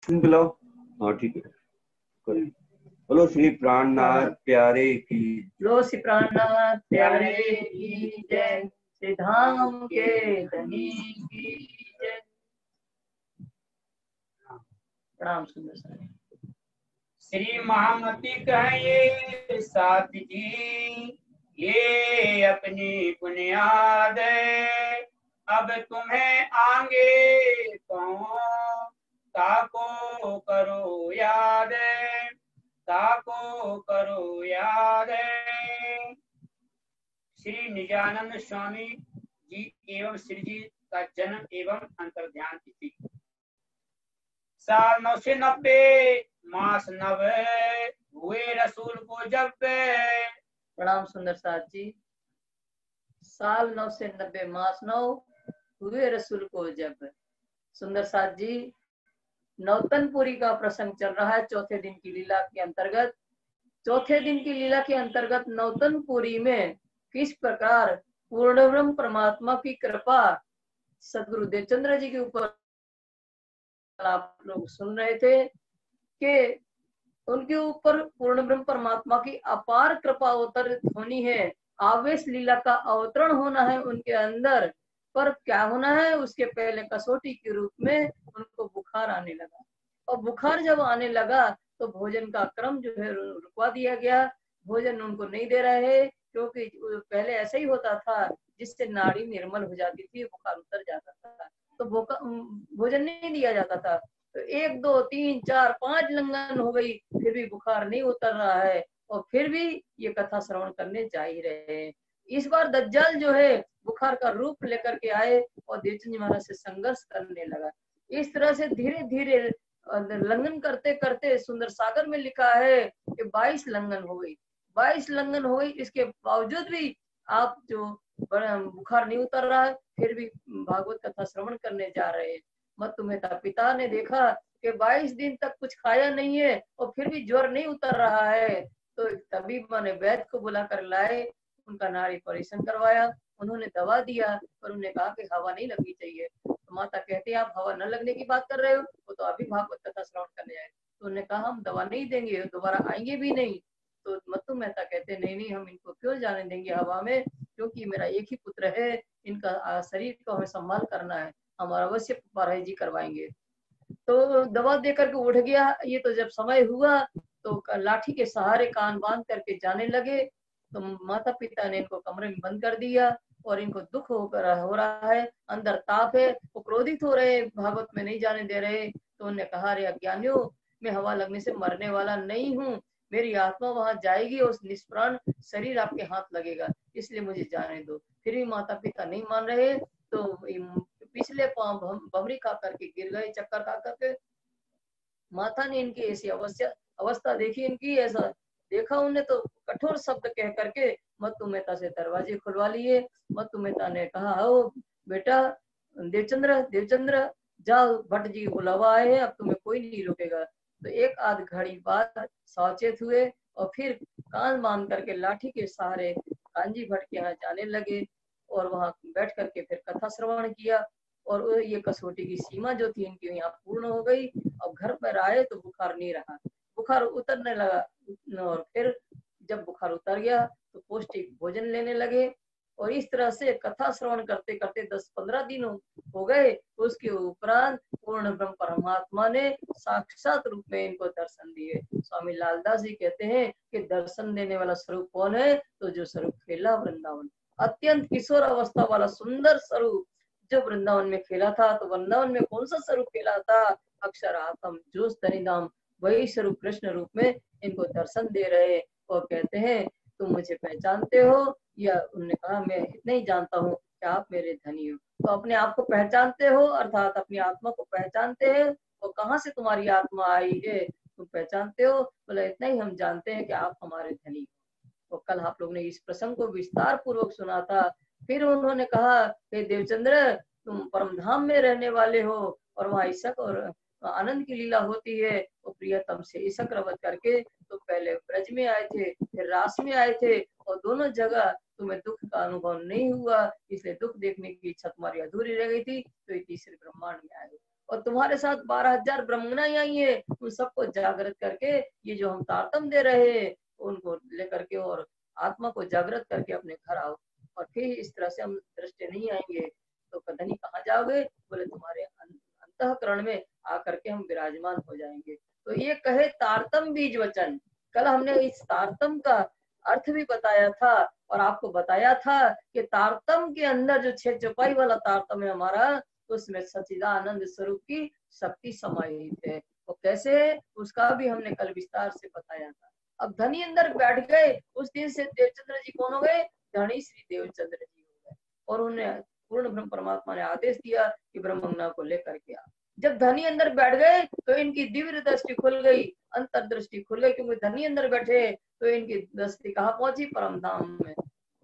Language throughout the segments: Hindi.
बुलाओ। हाँ ठीक है। बोलो श्री प्राणनाथ प्यारे की। लो श्री प्राणनाथ प्यारे की जय। श्री धाम के धनी की जय। प्रणाम सुंदर सर। श्री महामती कहिए साथ जी, ये अपनी बुनियाद अब तुम्हें आगे कौन ताको करो याद, ताको करो याद। श्री निजानंद स्वामी जी एवं श्री जी का जन्म एवं अंतर्ध्यान तिथि साल 990 मास 9 हुए रसूल को जब। प्रणाम सुंदर साथ जी। साल 990 मास 9 हुए रसूल को जब। सुंदर साथ जी, नौतनपुरी का प्रसंग चल रहा है चौथे दिन की लीला के अंतर्गत। चौथे दिन की लीला के अंतर्गत नौतनपुरी में किस प्रकार पूर्ण ब्रह्म परमात्मा की कृपा सदगुरु देवचंद्र जी के ऊपर आप लोग सुन रहे थे कि उनके ऊपर पूर्ण ब्रह्म परमात्मा की अपार कृपा अवतरित होनी है। आवेश लीला का अवतरण होना है उनके अंदर, पर क्या होना है उसके पहले कसौटी के रूप में उनको बुखार आने लगा। और बुखार जब आने लगा तो भोजन का क्रम जो है रुकवा दिया गया। भोजन उनको नहीं दे रहे, क्योंकि पहले ऐसा ही होता था जिससे नाड़ी निर्मल हो जाती थी, बुखार उतर जाता था, तो भोजन नहीं दिया जाता था। तो 1 2 3 4 5 लंघन हो गई, फिर भी बुखार नहीं उतर रहा है, और फिर भी ये कथा श्रवण करने जा ही रहे हैं। इस बार दज्जाल जो है बुखार का रूप लेकर के आए और देवचंद जी महाराज से संघर्ष करने लगा। इस तरह से धीरे धीरे लंघन करते करते सुंदर सागर में लिखा है कि 22 लंघन हो गई। 22 लंघन हो गई, इसके बावजूद भी आप जो बुखार नहीं उतर रहा है, फिर भी भागवत कथा श्रवण करने जा रहे हैं। मत्तु मेहता पिता ने देखा कि 22 दिन तक कुछ खाया नहीं है और फिर भी ज्वर नहीं उतर रहा है, तो तबीब माने वैद्य को बुला कर लाए, उनका नाड़ी परीक्षण करवाया, उन्होंने दवा दिया, पर उन्होंने कहा कि हवा नहीं लगनी चाहिए। तो माता कहती है आप हवा न लगने की बात कर रहे हो, वो तो अभी भागवत कथा श्रवण करने आए। तो उन्होंने कहा हम दवा नहीं देंगे, दोबारा आएंगे भी नहीं। तो मत्तु मेहता कहते नहीं नहीं, हम इनको क्यों जाने देंगे हवा में, क्योंकि मेरा एक ही पुत्र है, इनका शरीर को हमें संभाल करना है, हम अवश्य परहेजी करवाएंगे। तो दवा दे करके उठ गया। ये तो जब समय हुआ तो लाठी के सहारे कान बांध करके जाने लगे। तो माता पिता ने इनको कमरे में बंद कर दिया और इनको दुख हो रहा है, अंदर ताप है, वो क्रोधित हो रहे, भागवत में नहीं जाने दे रहे। तो उन्होंने कहा अरे अज्ञानियों, मैं हवा लगने से मरने वाला नहीं हूँ, मेरी आत्मा वहां जाएगी और निष्प्राण शरीर आपके हाथ लगेगा, इसलिए मुझे जाने दो। फिर भी माता पिता नहीं मान रहे, तो पिछले पांव भमरी खा करके गिर गए, चक्कर खा करके। माता ने इनकी ऐसी अवस्था देखी, इनकी ऐसा देखा उन्हें, तो कठोर शब्द कह करके मत्तु मेहता से दरवाजे खुलवा लिए। मत्तु मेहता ने कहा ओ बेटा देवचंद्र, देवचंद्र जाओ, भट्ट जी बुलावा आए हैं, अब तुम्हें कोई नहीं रोकेगा। तो एक आध घड़ी बाद सावचेत हुए और फिर कान बांध करके लाठी के सहारे कांजी भट्ट के यहाँ जाने लगे और वहां बैठ करके फिर कथा श्रवण किया। और ये कसौटी की सीमा जो थी इनकी यहाँ पूर्ण हो गई। अब घर पर आए तो बुखार नहीं रहा, बुखार उतरने लगा, और फिर जब बुखार उतर गया तो पौष्टिक भोजन लेने लगे। और इस तरह से कथा श्रवण करते करते 10-15 दिन हो गए। उसके उपरांत पूर्ण ब्रह्म परमात्मा ने साक्षात रूप में इनको दर्शन दिए। स्वामी लालदास जी कहते हैं कि दर्शन देने वाला स्वरूप कौन है, तो जो स्वरूप खेला वृंदावन, अत्यंत किशोर अवस्था वाला सुंदर स्वरूप जो वृंदावन में खेला था। तो वृंदावन में कौन सा स्वरूप खेला था, अक्षर आत्म जोश धनिधाम, वही स्वरूप कृष्ण रूप में इनको दर्शन दे रहे और कहते हैं तुम मुझे पहचानते हो, या उन्होंने कहा मैं इतना ही जानता हूँ कि आप मेरे धनी हो। तो अपने आप को पहचानते हो, अर्थात अपनी आत्मा को पहचानते हैं, और कहाँ से तुम्हारी आत्मा आई है तुम पहचानते हो, बोला इतना ही हम जानते हैं कि आप हमारे धनी हो। तो कल आप लोग ने इस प्रसंग को विस्तार पूर्वक सुना था। फिर उन्होंने कहा हे देवचंद्र, तुम परम धाम में रहने वाले हो और वहाँ ईशक और आनंद की लीला होती है, तो प्रियतम से ईशक रवत करके तो पहले ब्रज में आए थे, फिर रास में आए थे, और दोनों जगह तुम्हें दुख का अनुभव नहीं हुआ, इसलिए दुख देखने की इच्छा तुम्हारी अधूरी रह गई थी, तो तीसरे ब्रह्मांड में आए। और तुम्हारे साथ 12,000 ब्राह्मणाएं आई है, उन सबको जागृत करके ये जो हम तारतम दे रहे हैं उनको लेकर के और आत्मा को जागृत करके अपने घर आओ। और फिर इस तरह से हम दृष्टि नहीं आएंगे तो पता नहीं कहाँ जाओगे। बोले तुम्हारे अंतःकरण में आकर के हम विराजमान हो जाएंगे। तो ये कहे तारतम बीज वचन। कल हमने इस तारतम का अर्थ भी बताया था और आपको बताया था कि तारतम के अंदर जो 6 चौपाई वाला तारतम है हमारा, तो उसमें सच्चिदानंद स्वरूप की शक्ति समाहित है। तो कैसे, उसका भी हमने कल विस्तार से बताया था। अब धनी अंदर बैठ गए, उस दिन से देवचंद्र जी कौन हो गए? धनी श्री देवचंद्र जी हो गए। और उन्हें पूर्ण ब्रह्म परमात्मा ने आदेश दिया कि ब्रह्मज्ञान को लेकर के आ। जब धनी अंदर बैठ गए तो इनकी दिव्य दृष्टि खुल गई, अंतर्दृष्टि खुल गई, क्योंकि धनी अंदर बैठे तो इनकी दृष्टि कहाँ पहुंची? परम धाम में।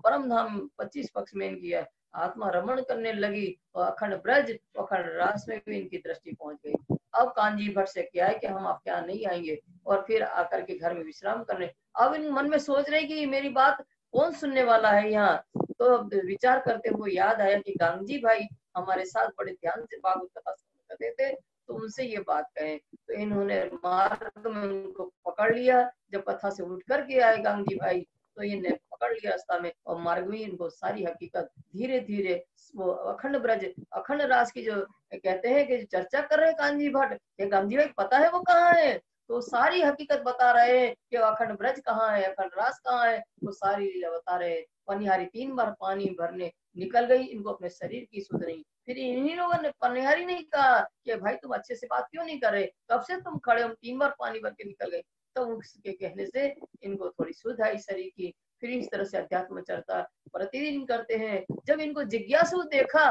परम धाम 25 पक्ष में इनकी आत्मा रमण करने लगी और अखंड ब्रज अखंड रास में भी इनकी दृष्टि पहुंच गई। अब कांजी भट्ट से क्या है कि हम आप क्या नहीं आएंगे और फिर आकर के घर में विश्राम करने। अब इन मन में सोच रहे कि मेरी बात कौन सुनने वाला है यहाँ। तो विचार करते हुए याद आया कि गांधी भाई हमारे साथ बड़े ध्यान से भागवत कथा करते थे, तो उनसे ये बात कहे। तो इन्होंने मार्ग में उनको पकड़ लिया। जब कथा से उठ करके आए गांधी भाई तो इन्हें पकड़ लिया रास्ता में और मार्ग में इनको सारी हकीकत धीरे धीरे वो अखंड ब्रज अखंड रास की जो कहते हैं कि चर्चा कर रहे हैं कांजी भट्ट, ये गांधी भाई पता है वो कहाँ है? तो सारी हकीकत बता रहे हैं कि अखंड ब्रज कहाँ है, अखंड रास कहाँ है, वो सारी लीला बता रहे हैं। पनिहारी 3 बार पानी भरने निकल गई, इनको अपने शरीर की सुध नहीं। फिर इन्हीं लोगों ने पनिहारी नहीं कहा कि भाई तुम अच्छे से बात क्यों नहीं कर रहे, कब से तुम खड़े हो, 3 बार पानी भर के निकल गए। तो उसके कहने से इनको थोड़ी सुध आई शरीर की। फिर इस तरह से अध्यात्म चर्चा प्रतिदिन करते हैं। जब इनको जिज्ञासु देखा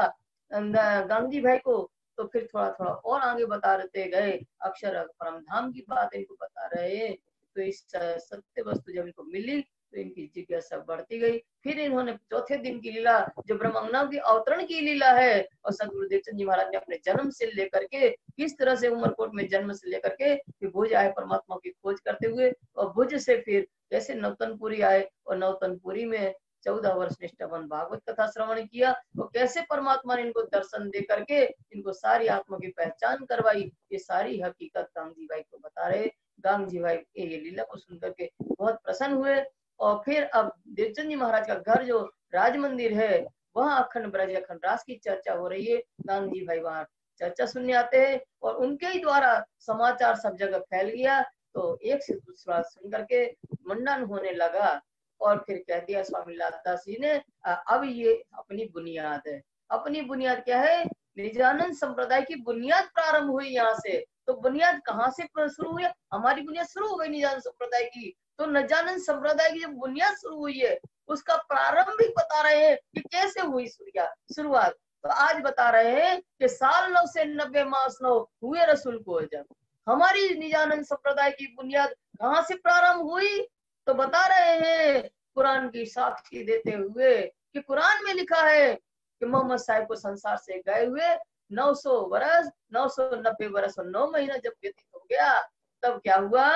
गांधी भाई को, तो फिर थोड़ा थोड़ा और आगे बताते गए, अक्षर परम धाम की बात इनको बता रहे हैं। तो इस सत्य वस्तु जब इनको मिली तो इनकी जिज्ञासा बढ़ती गई। फिर इन्होंने चौथे दिन की लीला, जो ब्रह्मज्ञान की अवतरण की लीला है, और सदगुरु देवचंद जी महाराज ने अपने जन्म से लेकर के किस तरह से उमरकोट में जन्म से लेकर के फिर भुज आए परमात्मा की खोज करते हुए, और भुज से फिर कैसे नौतनपुरी आए और नौतनपुरी में 14 वर्ष निष्ठावान भागवत कथा श्रवण किया, और कैसे परमात्मा ने इनको दर्शन दे करके इनको सारी आत्मा की पहचान करवाई। ये सारी हकीकत गांधी भाई को बता रहे। गांधी भाई ये लीला को सुनकर के बहुत प्रसन्न हुए। और फिर अब देवचंद जी महाराज का घर जो राज मंदिर है, वहाँ अखंड ब्रज अखंड रास की चर्चा हो रही है। गांधी भाई वहाँ चर्चा सुनने आते हैं और उनके ही द्वारा समाचार सब जगह फैल गया। तो एक से दूसरा सुन करके मंडन होने लगा। और फिर कह दिया स्वामी लालदास जी ने, अब ये अपनी बुनियाद है। अपनी बुनियाद क्या है? निजानंद संप्रदाय की बुनियाद प्रारंभ हुई यहाँ से। तो बुनियाद कहाँ से शुरू हुई? हमारी बुनियाद शुरू हो गई निजानंद संप्रदाय की। तो निजानंद संप्रदाय की जो बुनियाद शुरू हुई है उसका प्रारंभ भी बता रहे हैं कि कैसे हुई शुरुआत। तो आज बता रहे हैं कि साल 9 से 90 मास 9 हुए रसूल को जब। हमारी निजानंद संप्रदाय की बुनियाद कहाँ से प्रारंभ हुई? तो बता रहे हैं कुरान की साक्षी देते हुए कि कुरान में लिखा है कि मोहम्मद साहब को संसार से गए हुए 900 वर्ष 990 वर्ष और 9 महीना जब व्यतीत हो गया, तब क्या हुआ?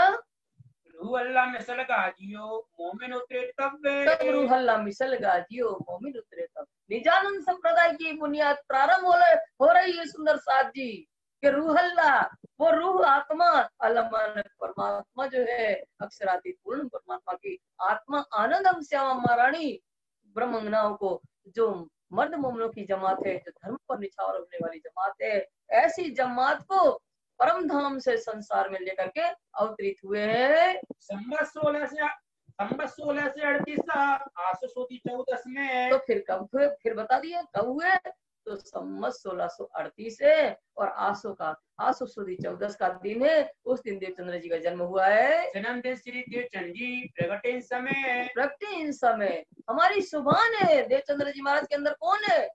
रूह अल्लाह मिसल गाजियो मोमिन उतरे तब रूह अल्लाह मिसल गाजियो मोमिन उतरे तब। निजानंद संप्रदाय की बुनियाद प्रारंभ हो रही है सुंदर साथ जी कि रूह अल्लाह, वो रूह आत्मा, अल्लाह परमात्मा जो है अक्षरातीत पूर्ण परमात्मा की आत्मा आनंद हम श्यामा महारानी ब्रह्मज्ञाओं को, जो मर्द मोमनों की जमात है, जो धर्म पर निछावर होने वाली जमात है, ऐसी जमात को परम धाम से संसार में लेकर के अवतरित हुए हैं। संवत 16 से 38 आसो सोती 14 में। तो फिर कब हुए? फिर बता दिए कब हुए। तो संवत 1638 है और आसो सुदी 14 का दिन है। उस दिन देवचंद्र जी का जन्म हुआ है। जन्म दिन श्री देवचंद जी प्रगटे इन समय हमारी सुभान है। देवचंद्र जी महाराज के अंदर कौन है?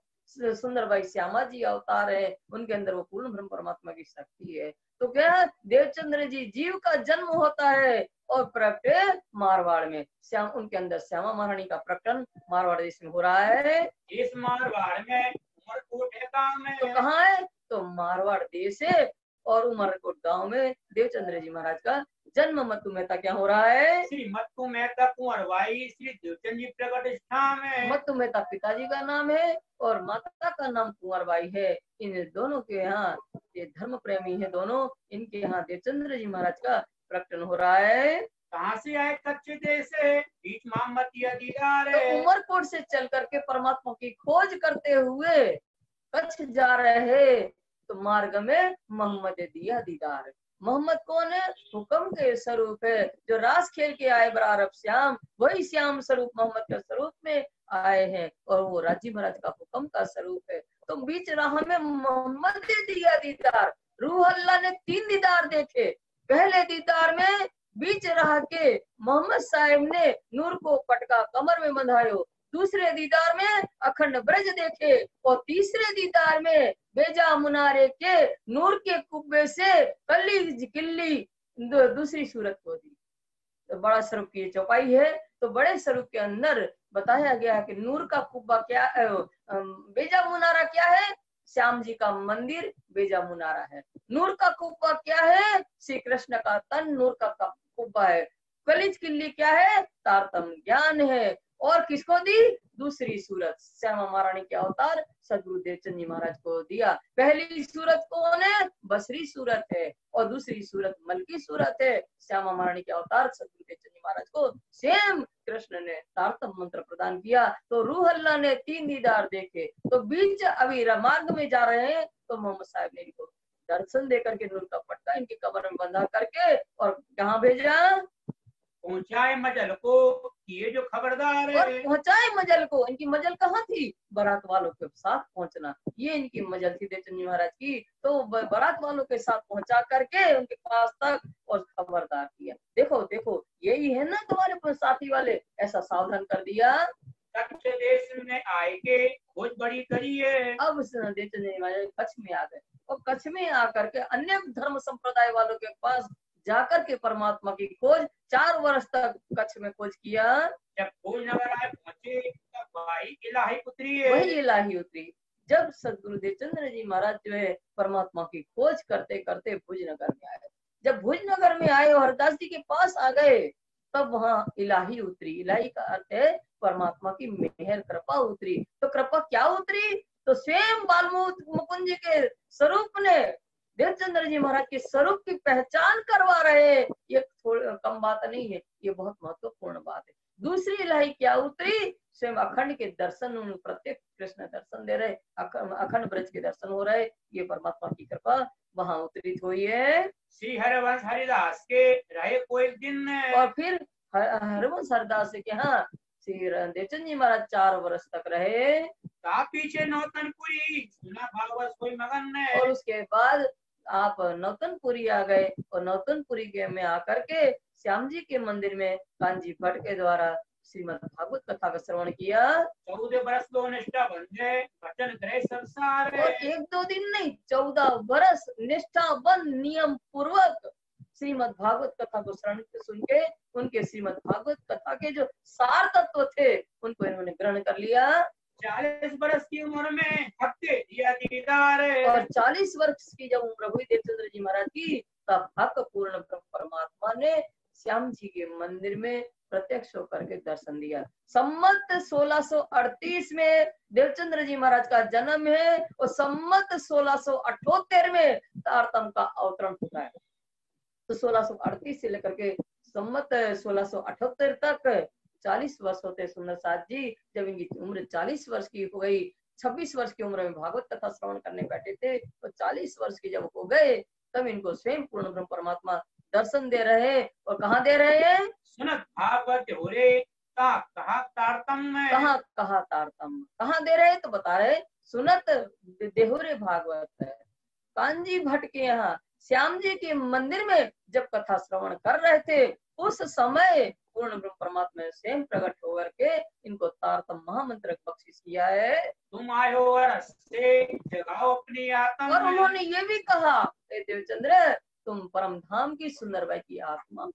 सुंदर भाई श्यामा जी अवतार है, उनके अंदर वो पूर्ण ब्रह्म परमात्मा की शक्ति है। तो क्या है? देवचंद्र जी जीव का जन्म होता है और प्रकट मारवाड़ में श्याम, उनके अंदर श्यामा महारानी का प्रकटन मारवाड़ देश में हो रहा है। इस मारवाड़ में उमरकोट गांव में। तो कहाँ है? तो मारवाड़ देश है और उमरकोट गांव में देवचंद्र जी महाराज का जन्म मत्तु मेहता क्या हो रहा है? श्री मत्तु मेहता कुंवर भाई श्री देवचंद जी प्रकट स्थान है। मत्तु मेहता पिताजी का नाम है और माता का नाम कुंवरबाई है। इन दोनों के यहाँ, ये धर्म प्रेमी है दोनों, इनके यहाँ देवचंद्र जी महाराज का प्रकटन हो रहा है। कहाँ से आए? कच्चे देश से, बीच मोहम्मदिया दीदार तो है। उमरकोट से चल करके परमात्मा की खोज करते हुए कच्छ जा रहे, तो मार्ग में मोहम्मद दिया दीदार है। मोहम्मद कौन है? हुक्म के स्वरूप है, जो रास खेल के आए बरारब श्याम, वही श्याम स्वरूप मोहम्मद के स्वरूप में आए हैं और वो राजी महाराज का हुक्म का स्वरूप है। तो बीच राह में मोहम्मद दिया दीदार, रूह अल्लाह ने 3 दीदार देखे। पहले दीदार में बीच राह के मोहम्मद साहिब ने नूर को पटका कमर में बंधायो, दूसरे दीदार में अखंड ब्रज देखे और तीसरे दीदार में बेजा मुनारे के नूर के कुब्बे से कल्ली किल्ली दूसरी सूरत को दी। तो बड़ा स्वरूप की चौपाई है। तो बड़े स्वरूप के अंदर बताया गया है कि नूर का कुब्बा क्या है, बेजा मुनारा क्या है? श्याम जी का मंदिर बेजा मुनारा है। नूर का कुब्बा क्या है? श्री कृष्ण का तन नूर का कुब्बा है। कलिज किल्ली क्या है? तारतम ज्ञान है। और किसको दी? दूसरी सूरत श्यामा महारानी के अवतार सदगुरु देवचंद जी महाराज को दिया। पहली सूरत कौन है? बसरी सूरत है और दूसरी सूरत मलकी सूरत है। श्यामा महारानी के अवतार सदगुरु देवचंद जी महाराज को सेम कृष्ण ने तारतम मंत्र प्रदान किया। तो रूह अल्लाह ने 3 दीदार देखे। तो बीच अभी मार्ग में जा रहे हैं तो मोहम्मद साहब ने इनको दर्शन देकर के नूर का पट्टा इनकी कमर में बंधा करके और कहाँ भेजा? पहुंचाए मजल को, ये जो खबरदार और है। पहुंचाए मजल को। इनकी मजल कहाँ थी? बारात वालों के साथ पहुंचना, ये इनकी मजल थी देवचंद जी महाराज की। तो बारात वालों के साथ पहुंचा करके उनके पास तक और खबरदार किया। देखो देखो, यही है ना तुम्हारे साथी वाले, ऐसा सावधान कर दिया। कच्छ देश में आए के खोज बड़ी करी है। अब देवचंद जी महाराज कच्छ में आ गए और कच्छ में आकर के अन्य धर्म संप्रदाय वालों के पास जाकर के परमात्मा की खोज 4 वर्ष तक कच्छ में खोज किया। जब खोज नगर आए पहुंचे तब भाई इलाही उतरी है। वही इलाही उतरी जब सदगुरु देवचंद्र जी महाराज जो है परमात्मा की खोज करते करते भुजनगर में आए। जब भुजनगर में आए और हरदास जी के पास आ गए तब वहाँ इलाही उतरी। इलाही का अर्थ है परमात्मा की मेहर कृपा उतरी। तो कृपा क्या उतरी? तो स्वयं बालमूत मुकुंद जी के स्वरूप ने देवचंद्र जी महाराज के स्वरूप की पहचान करवा रहे। ये कम बात नहीं है, ये बहुत महत्वपूर्ण बात है। दूसरी इलाही क्या उतरी? स्वयं अखंड के दर्शन, प्रत्येक कृष्ण दर्शन दे रहे, अखंड ब्रज के दर्शन हो रहे। ये परमात्मा की कृपा वहां उतरित हुई है। श्री हरवंश हरिदास के रहे कोई दिन। और फिर हरवंश हरिदास के यहाँ श्री देवचंद जी महाराज 4 वर्ष तक रहे। पीछे नौतनपुरी सुना भागवत कोई मगन ने। और उसके बाद आप नौतनपुरी आ गए और नौतनपुरी के में आकर के श्याम जी के मंदिर में कांजी भट्ट के द्वारा श्रीमद् भागवत कथा का श्रवण किया। 14 बरस लो निष्ठा बन गए वचन ग्रह संसार। और 1-2 दिन नहीं, 14 बरस निष्ठा बन नियम पूर्वक श्रीमद् भागवत कथा को श्रवण सुन के उनके श्रीमद् भागवत कथा के जो सार तत्व थे उनको इन्होंने ग्रहण कर लिया। 40 बरस की उम्र में हफ्ते दिया दीदार। और 40 वर्ष की जब उम्र हुई देवचंद्र जी महाराज की तब हक पूर्ण परमात्मा ने श्याम जी के मंदिर में प्रत्यक्ष होकर के दर्शन दिया। सम्मत 1638 में देवचंद्र जी महाराज का जन्म है और सम्मत 1678 में तारतम का अवतरण होता है। तो 1638 से लेकर के सम्मत 1678 तक 40 वर्ष होते सुंदर साथ जी। जब इनकी उम्र 40 वर्ष की हो गई, 26 वर्ष की उम्र में भागवत कथा श्रवण करने बैठे थे, तो 40 वर्ष की जब हो गए तब इनको स्वयं पूर्ण ब्रह्म परमात्मा दर्शन दे रहे हैं। और कहाँ दे रहे हैं? सुनत भागवत हो रे कहा तारतम में। कहा तारतम कहाँ दे रहे हैं? तो बता रहे सुनत देहुरे भागवत है। कांजी भट्ट के यहाँ श्याम जी के मंदिर में जब कथा श्रवण कर रहे थे उस समय पूर्ण ब्रह्म परमात्मा ने स्वयं प्रकट होकर के इनको तारतम महामंत्र बख्शिश किया है। तुम आए हो से जगाओ अपनी आत्मा। और उन्होंने ये भी कहा देवचंद्र तुम परम धाम की सुंदरबाई की आत्मा,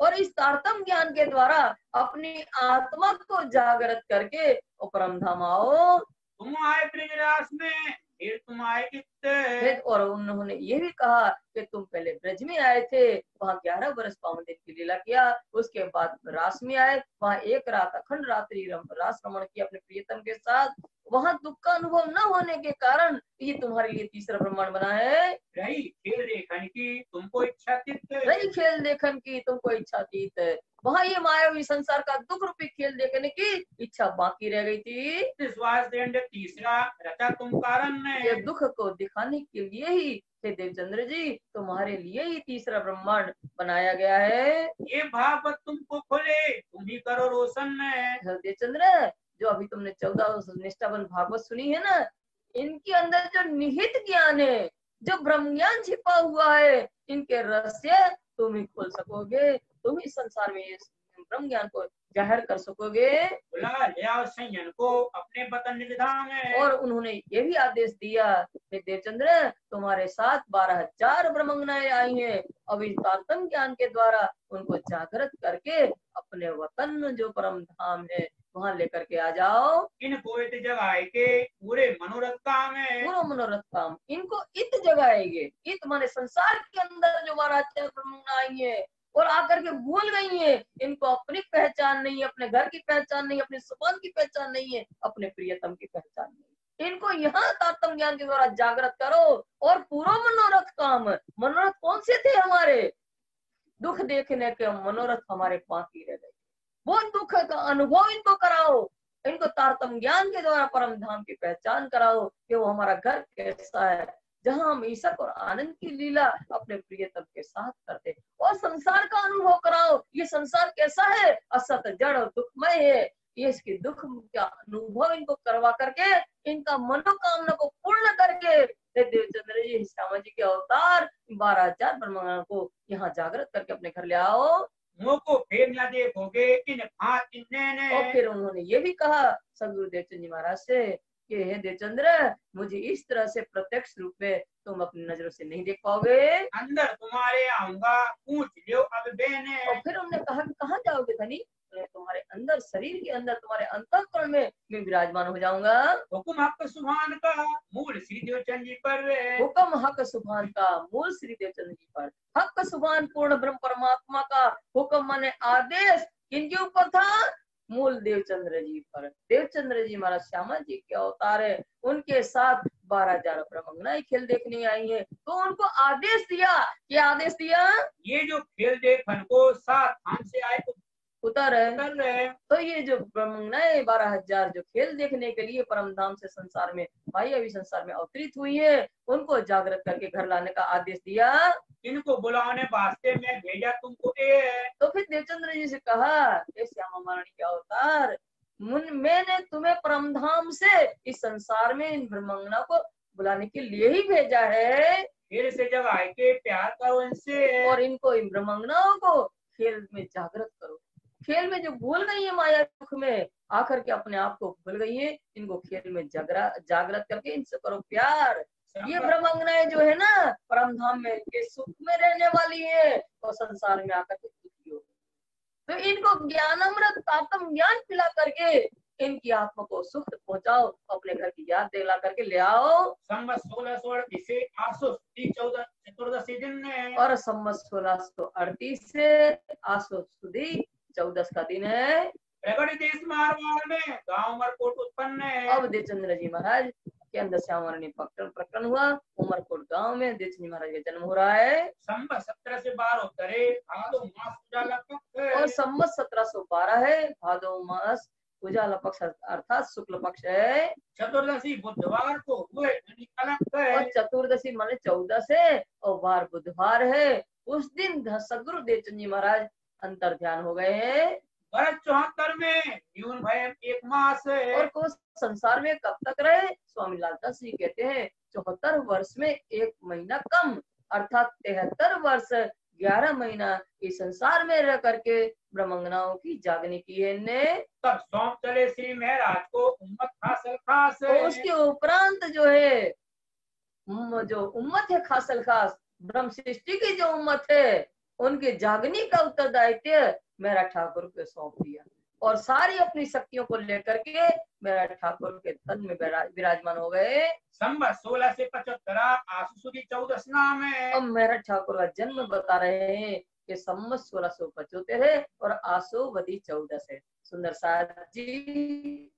और इस तारतम ज्ञान के द्वारा अपनी आत्मा को जागृत करके और परम धाम आओ। तुम आए ब्रजरास में फिर तुम आए फिर और उन्होंने ये भी कहा कि तुम पहले ब्रज में आए थे, वहाँ 11 वर्ष पावन दिन की लीला किया, उसके बाद रास में आए, वहाँ एक रात अखंड रात्रि रास रमण किया अपने प्रियतम के साथ, वहाँ दुख का अनुभव न होने के कारण ये तुम्हारे लिए तीसरा ब्रह्मांड बना है। रही खेल देखन की तुमको इच्छा रही खेल देखन की तुमको इच्छा तीत, वहाँ ये मायावी संसार का दुख रूपी खेल देखने की इच्छा बाकी रह गई थी। विश्वास दंड तीसरा रचा तुम कारण ये दुख को दिखाने के लिए ही हे देवचंद्र जी तुम्हारे लिए ही तीसरा ब्रह्मांड बनाया गया है। ये भागवत तुमको खोले तुम ही करो रोशन देवचंद्र जो अभी तुमने 14 निष्ठावन भागवत सुनी है ना, इनके अंदर जो निहित ज्ञान है, जो ब्रह्म ज्ञान छिपा हुआ है, इनके रहस्य तुम ही खोल सकोगे, तुम ही संसार में इस ब्रह्म ज्ञान को जाहिर कर सकोगे। संयन को अपने वतन निधान है। और उन्होंने ये भी आदेश दिया कि देवचंद्र तुम्हारे साथ 12,000 ब्रह्मंगनाएं आई हैं, अभी तारतम ज्ञान के द्वारा उनको जागृत करके अपने वतन जो परम धाम है वहाँ लेकर के आ जाओ। इनको इत जगाए के पूरे मनोरथ काम है, पूरा मनोरथ काम इनको इत जगाएंगे। इत माने संसार के अंदर जो 12,000 ब्रह्मंगना आई है और आकर के भूल गई है, इनको अपनी पहचान नहीं है, अपने घर की पहचान नहीं, अपने सुपान की पहचान नहीं है, अपने प्रियतम की पहचान नहीं। इनको यहाँ तारतम ज्ञान के द्वारा जागृत करो और पूरा मनोरथ काम। मनोरथ कौन से थे हमारे? दुख देखने के मनोरथ हमारे बाकी रह गए, वो दुख का अनुभव इनको कराओ, इनको तारतम ज्ञान के द्वारा परम धाम की पहचान कराओ कि वो हमारा घर कैसा है, जहाँ हम ईशक और आनंद की लीला अपने प्रियतम के साथ करते, और संसार का अनुभव कराओ, ये संसार कैसा है, असत जड़ और दुखमय है। ये इसके दुख का अनुभव इनको करवा करके इनका मनोकामना को पूर्ण करके देवचंद्र जी श्यामा जी के अवतार 12,000 ब्रह्मंगना को यहाँ जागृत करके अपने घर ले आओ। मुँह को फेर न देखोगे इन हाथ इन्ने। और फिर उन्होंने ये भी कहा सदगुरु देवचंद जी महाराज से कि हे देवचंद्र मुझे इस तरह से प्रत्यक्ष रूप में तुम अपनी नजरों से नहीं देख पाओगे, अंदर तुम्हारे आऊंगा पूछ लो अब बेने। और फिर उन्होंने कहा कि कहाँ जाओगे धनी? तुम्हारे अंदर शरीर के अंदर तुम्हारे अंतःकरण में मैं विराजमान हो जाऊंगा। हुकुम हक सुभान का मूल श्री देवचंद जी पर, हुक्म हक सुभान का मूल श्री देवचंद जी पर। हक सुभान पूर्ण ब्रह्म परमात्मा का हुक्म माने आदेश किनके ऊपर था? मूल देवचंद्र जी पर। देवचंद्र जी महाराज श्यामा जी के अवतार है, उनके साथ 12,000 ब्रह्मंगनाएं खेल देखने आई है, तो उनको आदेश दिया। क्या आदेश दिया? ये जो खेल देखन को साथ हम से आए उतर है। तो ये जो ब्रह्मंगनाएं 12,000 जो खेल देखने के लिए परम धाम से संसार में भाई अभी संसार में अवतरित हुई है, उनको जागृत करके घर लाने का आदेश दिया। इनको बुलाने वास्ते मैं भेजा तुमको। तो फिर देवचंद्र जी से कहा श्यामा महारानी के अवतार, मैंने तुम्हें परम धाम से इस संसार में इन ब्रह्मंगना को बुलाने के लिए ही भेजा है। फिर से जब आए के प्यार करो इनसे, और इनको इन ब्रह्मंगनाओं को खेल में जागृत करो। खेल में जो भूल गई है माया दुख में आकर के अपने आप को भूल गई है, इनको खेल में जागृत करके इनसे करो प्यार। ये ब्रह्मंगनाएं जो है ना परम धाम में इनके सुख में रहने वाली है और संसार में आकर के दुखी हो, तो इनको ज्ञान अमृत तातम ज्ञान पिला करके इनकी आत्मा को सुख पहुंचाओ, अपने घर की याद दिला करके ले आओ। संवत 1638 से 14 दिन है, और संवत 1638 से 14 का दिन है। प्रगट देश मारवाड़ में गांव उमरकोट उत्पन्न है। अब देवचंद्र जी महाराज के अंदर श्यामारण्य प्रकरण हुआ, उमरकोट गांव में देवचंद्र जी महाराज का जन्म हो रहा है। संवत 17 से 12 उत्तरे भादो मास उजाला पक्ष, और संवत 1712 है, भादो मास उजाला पक्ष अर्थात शुक्ल पक्ष है। चतुर्दशी बुधवार को हुए कलंक है, और चतुर्दशी माने 14 से और वार बुधवार है। उस दिन सदगुरु देवचंद जी महाराज अंतर ध्यान हो गए हैं। 74 में न्यून भय 1 मास है। और को संसार में कब तक रहे? स्वामी लालदास जी कहते हैं 74 वर्ष में 1 महीना कम, अर्थात 73 वर्ष 11 महीना इस संसार में रह करके ब्रह्मंगनाओं की जागने की है ने। तब सौंप चले श्री महाराज को उम्मत खासल खास है। तो उसके उपरांत जो है जो उम्मत है खासल खास, ब्रह्म सृष्टि की जो उम्मत है उनके जागने का उत्तरदायित्व मेरा ठाकुर को सौंप दिया। और सारी अपनी शक्तियों को लेकर के मेरा ठाकुर के तन में विराजमान हो गए। संवत 16 से 75 आसु सुदी 14 में। अब मेरा ठाकुर का जन्म बता रहे हैं कि संवत 1675 है और आसोवदी 14 है। सुंदर साथ जी,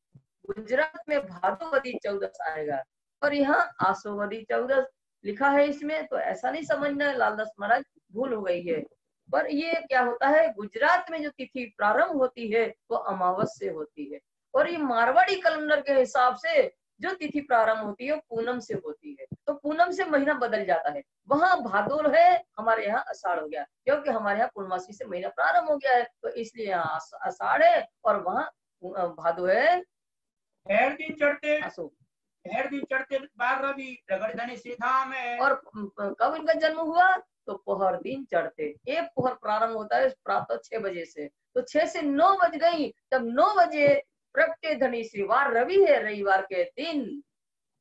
गुजरात में भादोवदी 14 आएगा और यहाँ आसोवदी 14 लिखा है इसमें, तो ऐसा नहीं समझना लालदास महाराज भूल हो गई है। पर ये क्या होता है, गुजरात में जो तिथि प्रारंभ होती है वो अमावस्या होती है और ये मारवाड़ी कैलेंडर के हिसाब से जो तिथि प्रारंभ होती है पूनम से होती है। तो पूनम से महीना बदल जाता है, वहाँ भादोर है, हमारे यहाँ आषाढ़ हो गया, क्योंकि हमारे यहाँ पूर्णमासी से महीना प्रारंभ हो गया है, तो इसलिए यहाँ आषाढ़ है और वहाँ भादो है। हर दिन चढ़ते आसो हर दिन चढ़ते 12 रवि रगड़ धनी श्री धाम है। और कब इनका जन्म हुआ, तो पोहर दिन चढ़ते। एक पोहर प्रारंभ होता है प्रातः 6 बजे से, तो 6 से 9 बज गई, तब 9 बजे प्रगटे धनी श्रीवार रवि है, रविवार के दिन,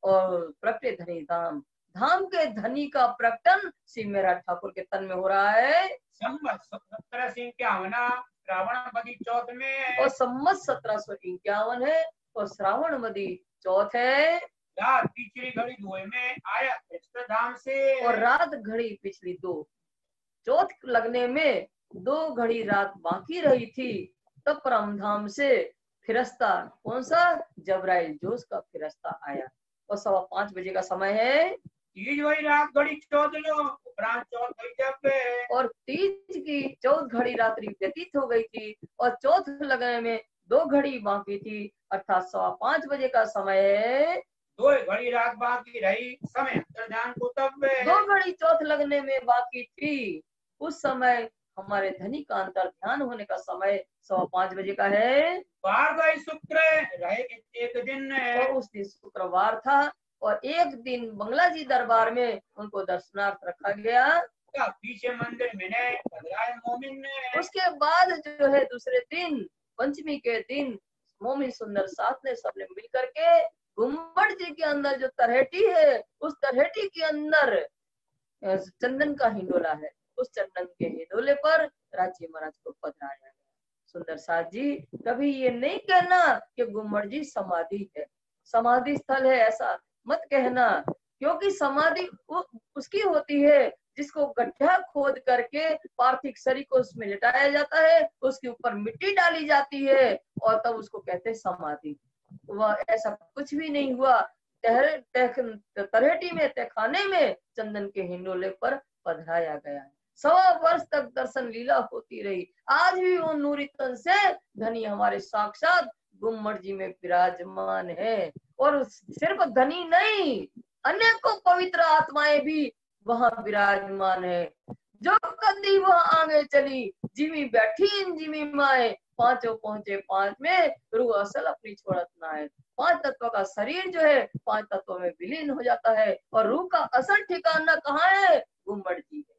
और प्रगटे धनी धाम, धाम के धनी का प्रकटन श्री मेरा ठाकुर के तन में हो रहा है। संवत 1751 श्रावण बदी चौथ में। और संवत 1751 है और श्रावण बदी चौथ है। रात पिछली घड़ी 2 में आया कृष्ण धाम से। और रात घड़ी पिछली 2 चौथ लगने में 2 घड़ी रात बाकी रही थी, तब परमधाम से फिरस्ता, कौन सा, जबराइल जोश का फिरस्ता आया और 5:15 बजे का समय है। तीज वही रात घड़ी 14 उपरांत चौथ हुई जब। और तीज की 14 घड़ी रात्रि व्यतीत हो गई थी और चौथ लगने में 2 घड़ी बाकी थी, अर्थात 5:15 बजे का समय है। 2 घड़ी रात बाकी रही, समय अंतर्ध्यान को तब। 2 घड़ी चौथ लगने में बाकी थी, उस समय हमारे धनी का अंतर ध्यान होने का समय 5:15 बजे का है। बार शुक्र रहे एक दिन। और उस दिन शुक्रवार था और एक दिन बंगला जी दरबार में उनको दर्शनार्थ रखा गया। पीछे मंदिर में मोमिन ने। उसके बाद जो है दूसरे दिन पंचमी के दिन मोमिन सुंदर साथ ने सबने मिल करके गुम्बद जी के अंदर जो तरहेटी है, उस तरहेटी के अंदर चंदन का हिंडोला है, उस चंदन के हिंडोले पर राजी महाराज को पधराया गया। सुंदर साथ जी, कभी ये नहीं कहना कि गुम्बद जी समाधि है, समाधि स्थल है, ऐसा मत कहना, क्योंकि समाधि उसकी होती है जिसको गड्ढा खोद करके पार्थिव शरीर को उसमें लिटाया जाता है, उसके ऊपर मिट्टी डाली जाती है और तब उसको कहते हैं समाधि। वह ऐसा कुछ भी नहीं हुआ। तरहेटी में, तहखाने में चंदन के हिंडोले पर पधराया गया है। 1.25 वर्ष तक दर्शन लीला होती रही। आज भी वो नूरी तन से धनी हमारे साक्षात गुम्बद जी में विराजमान है। और सिर्फ धनी नहीं, अनेकों पवित्र आत्माएं भी वहां विराजमान है। जो कदी वहां आगे चली, जिमी बैठी इन जिमी माए, पांचों पहुंचे 5 में, रूह असल अपनी छोड़त ना है। 5 तत्वों का शरीर जो है 5 तत्वों में विलीन हो जाता है और रूह का असल ठिकाना कहाँ है, गुम्बद जी है।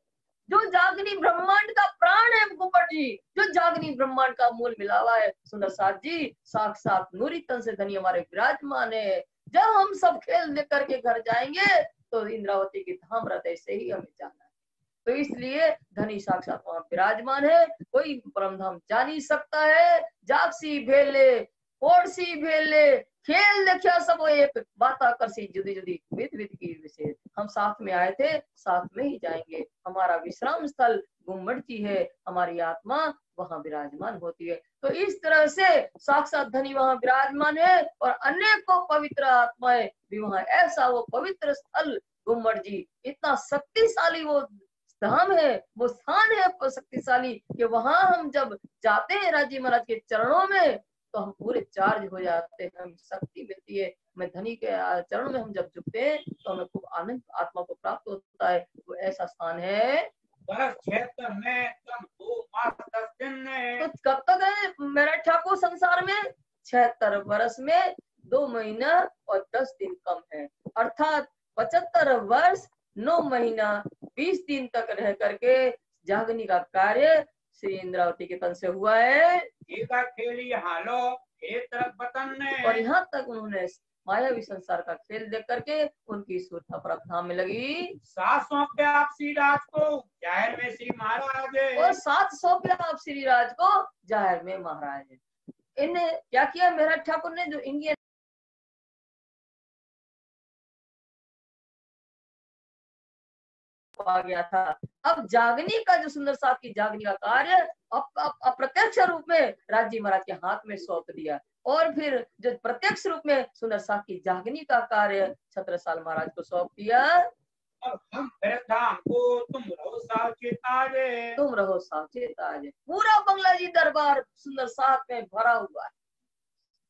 जो जागनी ब्रह्मांड का प्राण है गुम्बद जी, जो जागनी ब्रह्मांड का मूल मिलावा है। सुंदर साथ जी, साक्षात नूरी तन से धनी हमारे विराजमान है। जब हम सब खेल देख करके घर जाएंगे तो इंद्रावती की धाम हृदय से ही हमें जाना है। तो इसलिए धनी साक्षात वहां विराजमान है, कोई परमधाम जा नहीं सकता है। जागसी भेले पोड़सी भेले खेल देखिया सब एक, बाता करसी जुदी जुदी विध विध की विशेष। हम साथ में आए थे, साथ में ही जाएंगे। हमारा विश्राम स्थल गुम्बद जी है, हमारी आत्मा वहां विराजमान होती है। तो इस तरह से साक्षात धनी वहां विराजमान है और अनेकों पवित्र आत्माएं भी वहां। ऐसा वो पवित्र स्थल गुम्बद जी, इतना शक्तिशाली वो धाम है, वो स्थान है शक्तिशाली कि वहां हम जब जाते हैं राजी महाराज के चरणों में तो हम पूरे चार्ज हो जाते हैं, हमें शक्ति मिलती है। मैं धनी के चरणों में हम जब झुकते हैं तो हमें खूब आनंद आत्मा को प्राप्त होता है। वो ऐसा स्थान है। वर्ष 76 में कम 2 मास 10 दिन। तो कब तक है मेरा ठाकुर संसार में? 76 वर्ष में 2 महीना और 10 दिन कम है, अर्थात 75 वर्ष 9 महीना 20 दिन तक रह करके जागनी का कार्य श्री इंद्रावती के तन से हुआ है। खेली हालो एक तरफ वतन ने। और यहाँ तक उन्होंने मायावी संसार का खेल देख करके उनकी सूरता परम में लगी। 7 सौंपे आप श्री राज को, जाहिर में श्री महाराज। और 7 सौंपे आप श्री राज को, जाहिर में महाराज। इन्हें क्या किया मेहराज ठाकुर ने, जो इंडियन आ गया था। अब जागनी का जो सुंदर साथ की जागनी का कार्य अप्रत्यक्ष रूप में राज्य महाराज के हाथ में सौंप दिया, और फिर जो प्रत्यक्ष रूप में सुंदर साथ की जागनी का कार्य छत्रसाल महाराज को सौंप दिया। अब हम भरत धाम को तुम रहो सावचेत आज, तुम रहो सावचेत आज। पूरा बंगला जी दरबार सुंदर साथ में भरा हुआ है।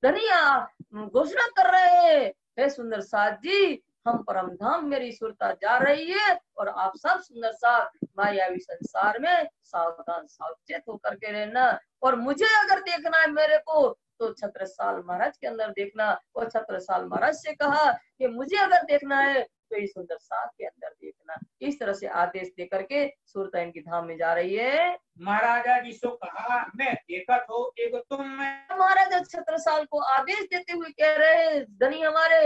धनिया घोषणा कर रहे हैं, हे सुंदर साथ जी, हम परम धाम मेरी सुरता जा रही है, और आप सब सुंदर साथ मायावी संसार में सावधान सावचेत होकर के रहना। और मुझे अगर देखना है मेरे को, तो छत्रसाल महाराज के अंदर देखना। और छत्रसाल महाराज से कहा कि मुझे अगर देखना है तो इस सुंदर साथ के अंदर देखना। इस तरह से आदेश देकर के सुरता इनकी धाम में जा रही है। महाराजा जी सो कहा, मैं देखा तो एक तुम में। महाराजा छत्रसाल को आदेश देते हुए कह रहे, धनी हमारे,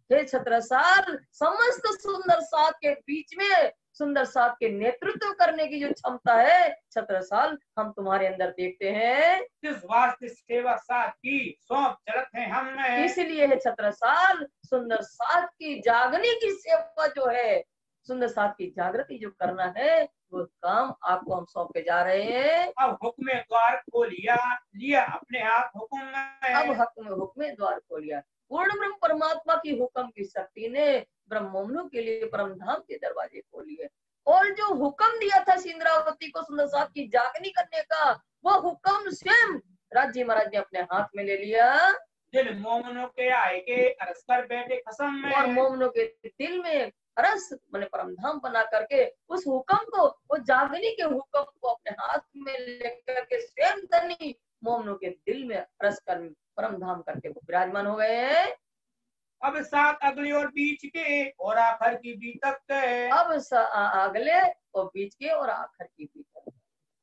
हे छत्रसाल, समस्त सुंदर साथ के बीच में सुंदर साथ के नेतृत्व करने की जो क्षमता है छत्रसाल, हम तुम्हारे अंदर देखते हैं। किस वास्ते सेवा साथ की सौंप चलत है हम, इसलिए है छत्रसाल, सुंदर साथ की जागने की सेवा जो है, सुंदर साथ की जागृति जो करना है, वो काम आपको हम सौंप के जा रहे हैं। अब हुक्म द्वार खोलिया, लिया अपने आप हुक्म में। अब हुक्म द्वार खोलिया। पूर्ण ब्रह्म परमात्मा की हुक्म की शक्ति ने ब्रह्मोमनु के लिए परम धाम के दरवाजे खोलिए। और जो हुक्म दिया था इंद्रावती को सुंदर साथ की जागनी करने का, वो हुक्म स्वयं राज्य महाराज ने अपने हाथ में ले लिया। दिल मोमनों के आए के अरस कर बैठे कसम में, और मोमनों के दिल में रस मैंने परम धाम बना करके उस हुक्म को, वो जागनी के हुक्म को अपने हाथ में लेकर के स्वयं धनी मोमनों के दिल में रस कर परम धाम करके वो विराजमान हो गए हैं। अब साथ अगले और बीच के और आखिर की बीच तक, अब अगले और बीच के और आखिर की बीच तक।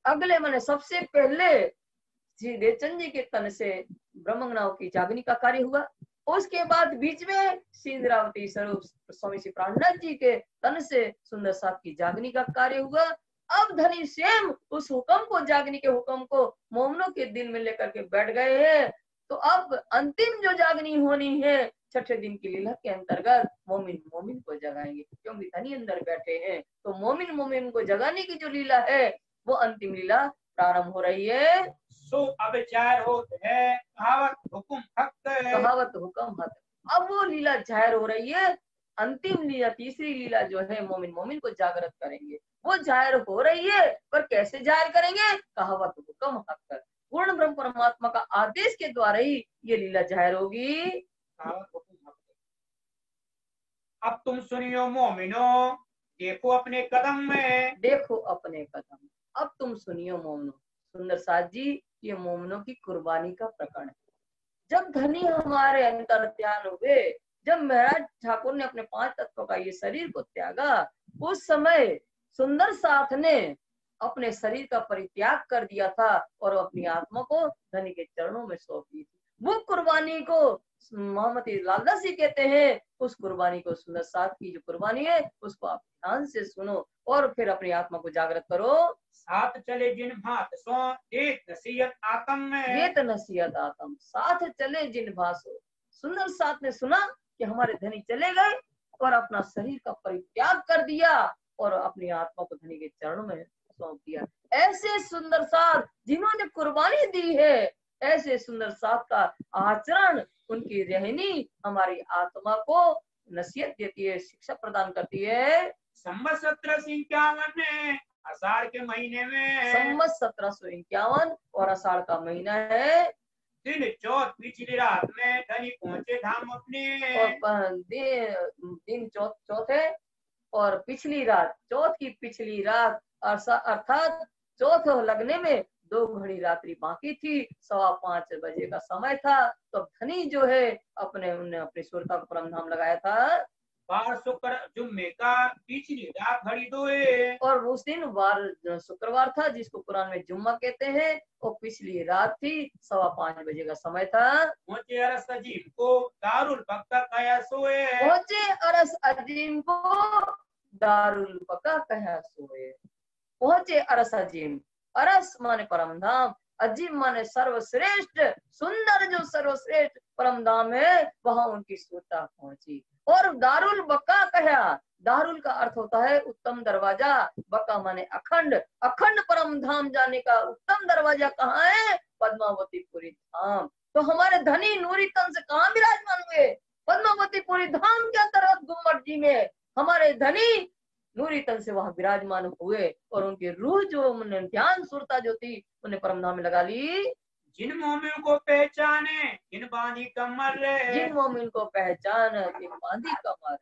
अगले माने सबसे पहले श्री देवचंद जी के तन से ब्रह्मंगनाओं की जागनी का कार्य हुआ। उसके बाद बीच में श्री इंद्रावती स्वरूप स्वामी श्री प्राणनाथ जी के तन से सुंदर साथ की जागनी का कार्य हुआ। अब धनी स्वयं उस हुक्म को, जागनी के हुक्म को मोमनों के दिल में लेकर के बैठ गए हैं। तो अब अंतिम जो जागनी होनी है, छठे दिन की लीला के अंतर्गत मोमिन मोमिन को जगाएंगे, क्योंकि धनी अंदर बैठे हैं। तो मोमिन मोमिन को जगाने की जो लीला है, वो अंतिम लीला प्रारंभ हो रही है। सो अब जाहिर होत है कहावत हुकुम हक, कहावत हुक्म हक। अब वो लीला जाहिर हो रही है। अंतिम लीला, तीसरी लीला जो है, मोमिन मोमिन को जागृत करेंगे, वो जाहिर हो रही है। पर कैसे जाहिर करेंगे? कहावत हुक्म हक। पूर्ण ब्रह्म परमात्मा का आदेश के द्वारा ही ये लीला जाहिर होगी। कहावत हुकुम हक। अब तुम सुनियो मोमिनो, देखो अपने कदम में, देखो अपने कदम। अब तुम सुनियो मोमनो। सुंदर साथ जी, ये मोमनों की कुर्बानी का प्रकरण है। जब धनी हमारे अंतर ध्यान हुए, जब महाराज ठाकुर ने अपने 5 तत्वों का ये शरीर को त्यागा, उस समय सुंदर साथ ने अपने शरीर का परित्याग कर दिया था और अपनी आत्मा को धनी के चरणों में सौंप दी थी। वो कुर्बानी को मोहम्मद लालदास जी कहते हैं। उस कुर्बानी को, सुंदर साथ की जो कुर्बानी है, उसको आप ध्यान से सुनो और फिर अपनी आत्मा को जागृत करो। साथ चले जिन भात सो, एक नसीहत आत्म में, ये तो नसीहत आत्म। साथ चले जिन भासो। सुंदर साथ ने सुना कि हमारे धनी चले गए और अपना शरीर का परित्याग कर दिया और अपनी आत्मा को धनी के चरणों में सौंप दिया। ऐसे सुंदर साथ जिन्होंने कुर्बानी दी है, ऐसे सुंदर साथ का आचरण, उनकी रहनी हमारी आत्मा को नसीहत देती है, शिक्षा प्रदान करती है। संवत 1751 आषाढ़ के महीने में, संवत 1751 और आषाढ़ का महीना है। दिन चौथ पिछली रात में धनी पहुंचे धाम अपने, और दिन चौथ है और पिछली रात, चौथ की पिछली रात, अर्थात चौथ लगने में 2 घड़ी रात्रि बाकी थी। 5:15 बजे का समय था। तो धनी जो है उन्होंने अपनी सुरता को परम धाम लगाया था। बार शुक्र जुम्मे का पिछली रात घड़ी दोए, और उस दिन वार शुक्रवार था, जिसको कुरान में जुम्मा कहते हैं। और पिछली रात थी, 5:15 बजे का समय था। पहुंचे अरस अजीम को दारुल बक्का कया सोए, पहुंचे अरस अजीम को दारुल बक्का कया सोए। पहुंचे अरस अजीम। अरस माने परम धाम, अजीब माने सर्वश्रेष्ठ, सुंदर जो सर्वश्रेष्ठ परम धाम है वहां उनकी सुरता पहुंची। और दारुल बक्का कहा, दारुल का अर्थ होता है उत्तम दरवाजा, बक्का माने अखंड, अखंड परम धाम जाने का उत्तम दरवाजा कहाँ है? पद्मावतीपुरी धाम। तो हमारे धनी नूरी तन से कहाँ विराजमान हुए? पद्मावतीपुरी धाम के अंतर्गत गुम्मट जी में हमारे धनी नूरी तन से वहां विराजमान हुए और उनकी रूह जो ध्यान सुरता जो थी उन्हें परम धाम में लगा ली। जिन मोमिन को पहचाने जिन बांधी कमर, जिन मोमिन को पहचान जिन बांधी कमर,